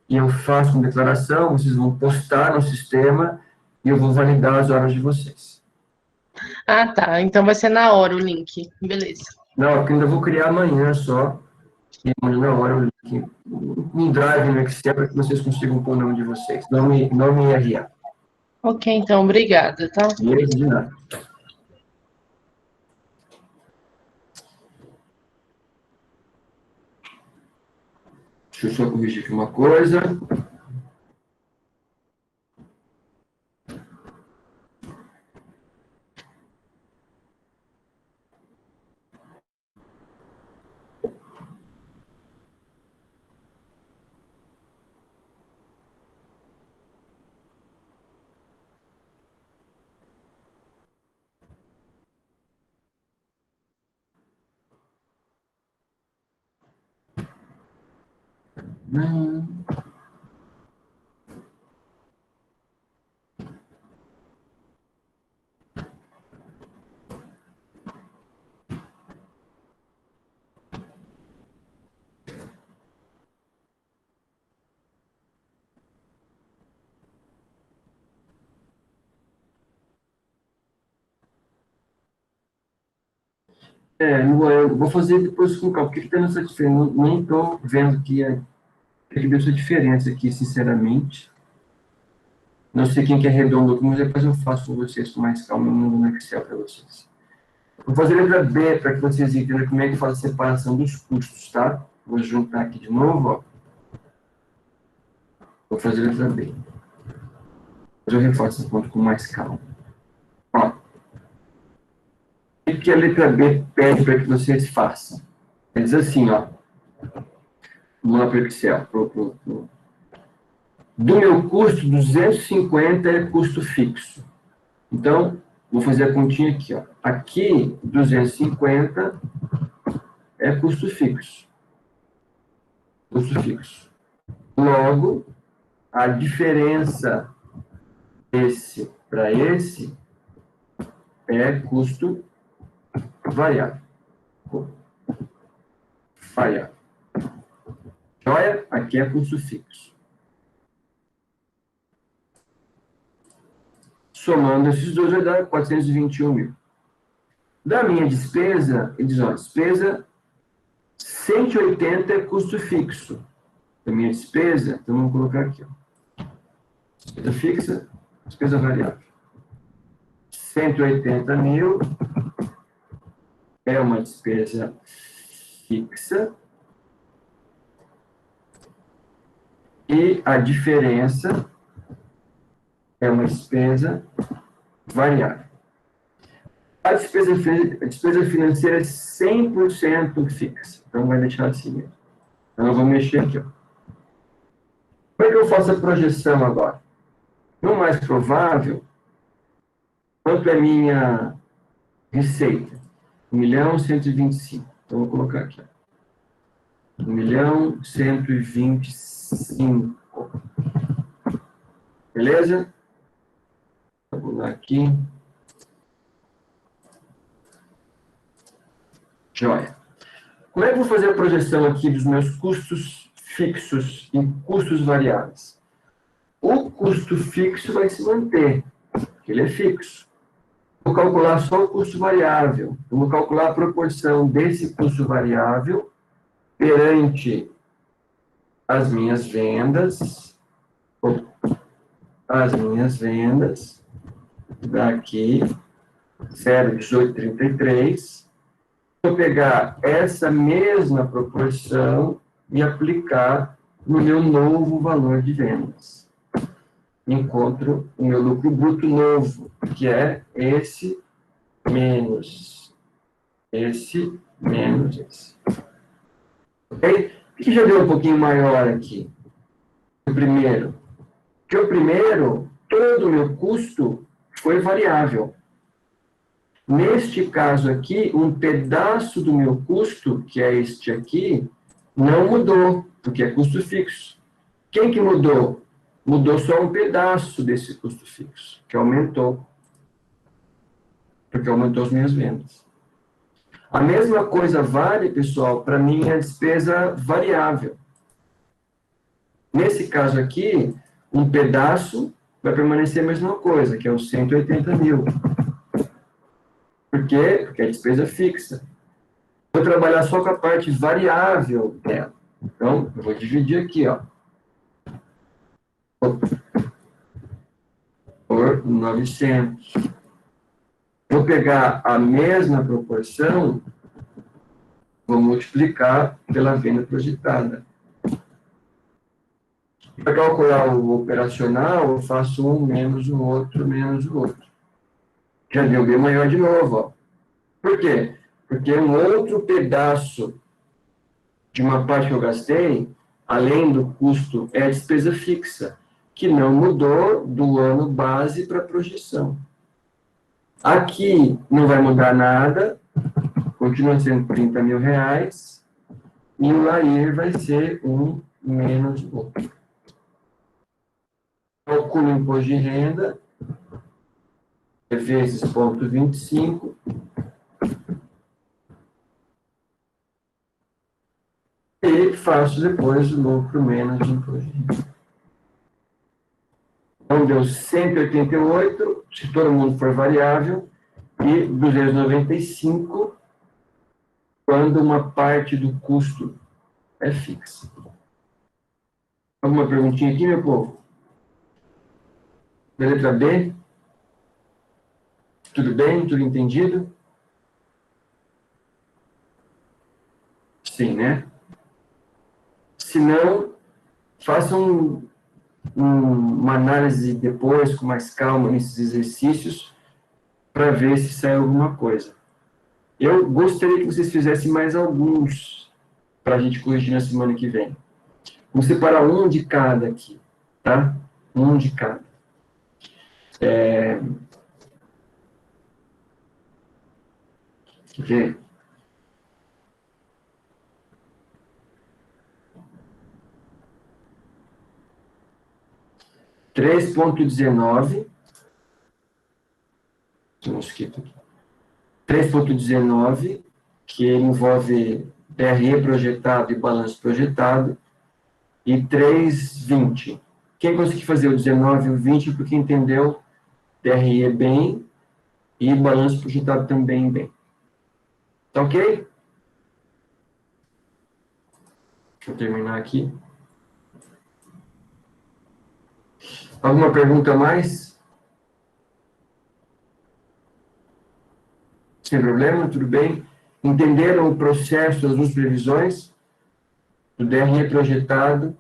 A: e eu faço uma declaração, vocês vão postar no sistema, e eu vou validar as horas de vocês.
E: Ah, tá. Então vai ser na hora o link. Beleza.
A: Não, porque ainda vou criar amanhã só, e amanhã na hora o link, um drive no Excel, para que vocês consigam pôr o nome de vocês, nome e RA.
E: Ok, então, obrigada, tá?
A: Beleza? De nada. Deixa eu só corrigir aqui uma coisa. Eu vou fazer depois com calma. Por que tem essa diferença? Não estou vendo que deu essa diferença aqui, sinceramente. Não sei quem que é redondo, mas depois eu faço com vocês com mais calma no Excel para vocês. Vou fazer a letra B para que vocês entendam como é que faz a separação dos custos, tá? Vou juntar aqui de novo, ó. Vou fazer a letra B. Depois eu reforço esse ponto com mais calma. Ó. O que a letra B pede para que vocês façam? Ele diz assim, ó. Vamos lá para o Excel. Do meu custo, 250 é custo fixo. Então, vou fazer a continha aqui, ó. Aqui, 250 é custo fixo. Custo fixo. Logo, a diferença desse para esse é custo variável. Variável. Joia? Aqui é custo fixo. Somando esses dois vai dar 421 mil. Da minha despesa, ele diz, ó, despesa 180 é custo fixo. Da minha despesa, então vamos colocar aqui, ó. Despesa fixa, despesa variável. 180 mil é uma despesa fixa e a diferença é uma despesa variável. A despesa financeira é 100% fixa. Então, vai deixar assim mesmo. Então, eu vou mexer aqui, ó. Como é que eu faço a projeção agora? No mais provável, quanto é minha receita? 1.125.000. Então, eu vou colocar aqui, ó. 1.125.000. Beleza? Vou lá aqui. Joia. Como é que eu vou fazer a projeção aqui dos meus custos fixos e custos variáveis? O custo fixo vai se manter, porque ele é fixo. Vou calcular só o custo variável. Eu vou calcular a proporção desse custo variável perante as minhas vendas. As minhas vendas daqui, 0,1833. Vou pegar essa mesma proporção e aplicar no meu novo valor de vendas. Encontro o meu lucro bruto novo, que é esse menos esse. Ok? O que já deu um pouquinho maior aqui? O primeiro. Porque o primeiro, todo o meu custo foi variável. Neste caso aqui, um pedaço do meu custo, que é este aqui, não mudou, porque é custo fixo. Quem que mudou? Mudou só um pedaço desse custo fixo, que aumentou. Porque aumentou as minhas vendas. A mesma coisa vale, pessoal, para minha despesa variável. Nesse caso aqui, um pedaço vai permanecer a mesma coisa, que é os 180 mil. Por quê? Porque é despesa fixa. Vou trabalhar só com a parte variável dela. Então, eu vou dividir aqui, ó. Por 900. Vou pegar a mesma proporção, vou multiplicar pela venda projetada. Para calcular o operacional, eu faço um menos o outro, menos o outro. Já deu bem maior de novo, ó. Por quê? Porque um outro pedaço de uma parte que eu gastei, além do custo, é a despesa fixa, que não mudou do ano base para a projeção. Aqui não vai mudar nada, continua sendo 30 mil reais, e o LAIR vai ser um menos o outro. Calculo o imposto de renda, vezes 0,25, e faço depois o lucro menos o imposto de renda. Então, deu 188, se todo mundo for variável, e 295, quando uma parte do custo é fixa. Alguma perguntinha aqui, meu povo? Da letra B? Tudo bem? Tudo entendido? Sim, né? Se não, façam uma análise depois, com mais calma, nesses exercícios, para ver se sai alguma coisa. Eu gostaria que vocês fizessem mais alguns, para a gente corrigir na semana que vem. Vamos separar um de cada aqui, tá? Um de cada. Quer ver? (3.19) mosquito aqui. 3.19, que envolve DRE projetado e balanço projetado, e 3.20. Quem conseguiu fazer o 19 e o 20 porque entendeu DRE bem e balanço projetado também bem. Tá ok? Deixa eu terminar aqui. Alguma pergunta a mais? Sem problema, tudo bem? Entenderam o processo das duas previsões? Do DRE projetado,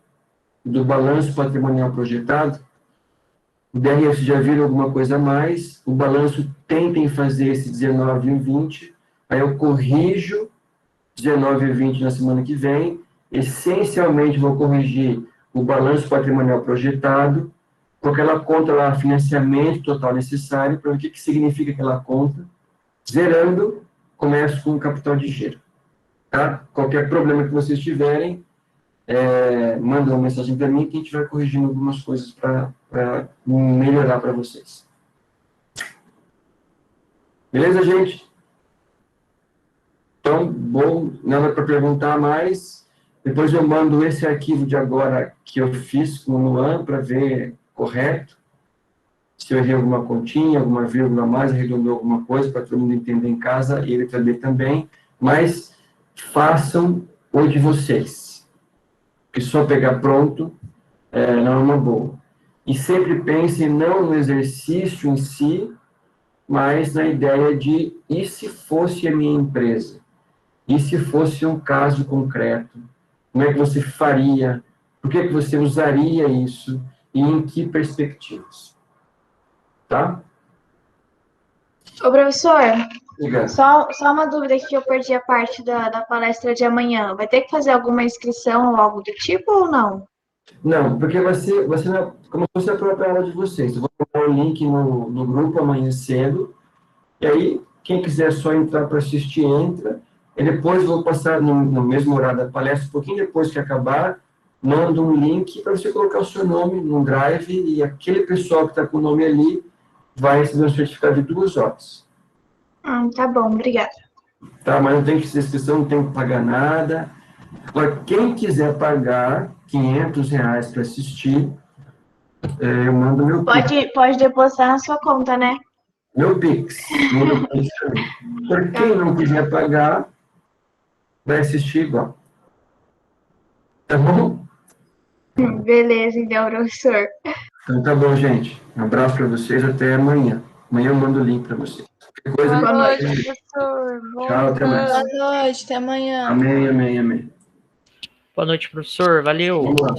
A: do balanço patrimonial projetado? O DRE, vocês já viram alguma coisa a mais? O balanço, tentem fazer esse 19 e o 20. Aí eu corrijo 19 e 20 na semana que vem. Essencialmente, vou corrigir o balanço patrimonial projetado, com aquela conta lá, financiamento total necessário, para ver o que significa aquela conta. Zerando, começo com o capital de giro. Tá? Qualquer problema que vocês tiverem, manda uma mensagem para mim que a gente vai corrigindo algumas coisas para melhorar para vocês. Beleza, gente? Então, bom, nada para perguntar mais. Depois eu mando esse arquivo de agora que eu fiz com o Luan para ver correto. Se eu errei alguma continha, alguma vírgula a mais, arredondou alguma coisa para todo mundo entender em casa, e ele também. Mas façam o de vocês. Porque só pegar pronto não é uma boa. E sempre pensem não no exercício em si, mas na ideia de, e se fosse a minha empresa? E se fosse um caso concreto? Como é que você faria? Por que você usaria isso? E em que perspectivas? Tá?
F: Ô, professor,
A: Obrigado.
F: só uma dúvida que eu perdi a parte da palestra de amanhã. Vai ter que fazer alguma inscrição ou algo do tipo ou não?
A: Não, porque vai ser como se fosse a própria aula de vocês. Eu vou colocar o link no grupo amanhã cedo, e aí, quem quiser só entrar para assistir, entra, e depois vou passar no mesmo horário da palestra, um pouquinho depois que acabar, mando um link para você colocar o seu nome no Drive, e aquele pessoal que está com o nome ali vai receber um certificado de 2 horas.
F: Tá bom, obrigada.
A: Tá, mas não tem inscrição, não tem que pagar nada. Agora, quem quiser pagar R$ 500 para assistir, eu mando meu Pix.
F: Pode depositar na sua conta, né?
A: Meu Pix. Meu Pix também. Por quem não quiser pagar, vai assistir igual. Tá bom?
F: Beleza, então, professor.
A: Então tá bom, gente. Um abraço para vocês, até amanhã. Amanhã eu mando o link para vocês. Qualquer coisa,
D: Boa
A: me
D: noite,
A: fala.
D: professor.
A: Tchau, até mais.
E: Boa noite, até amanhã.
A: Amém, amém, amém.
C: Boa noite, professor. Valeu.
A: Vamos lá.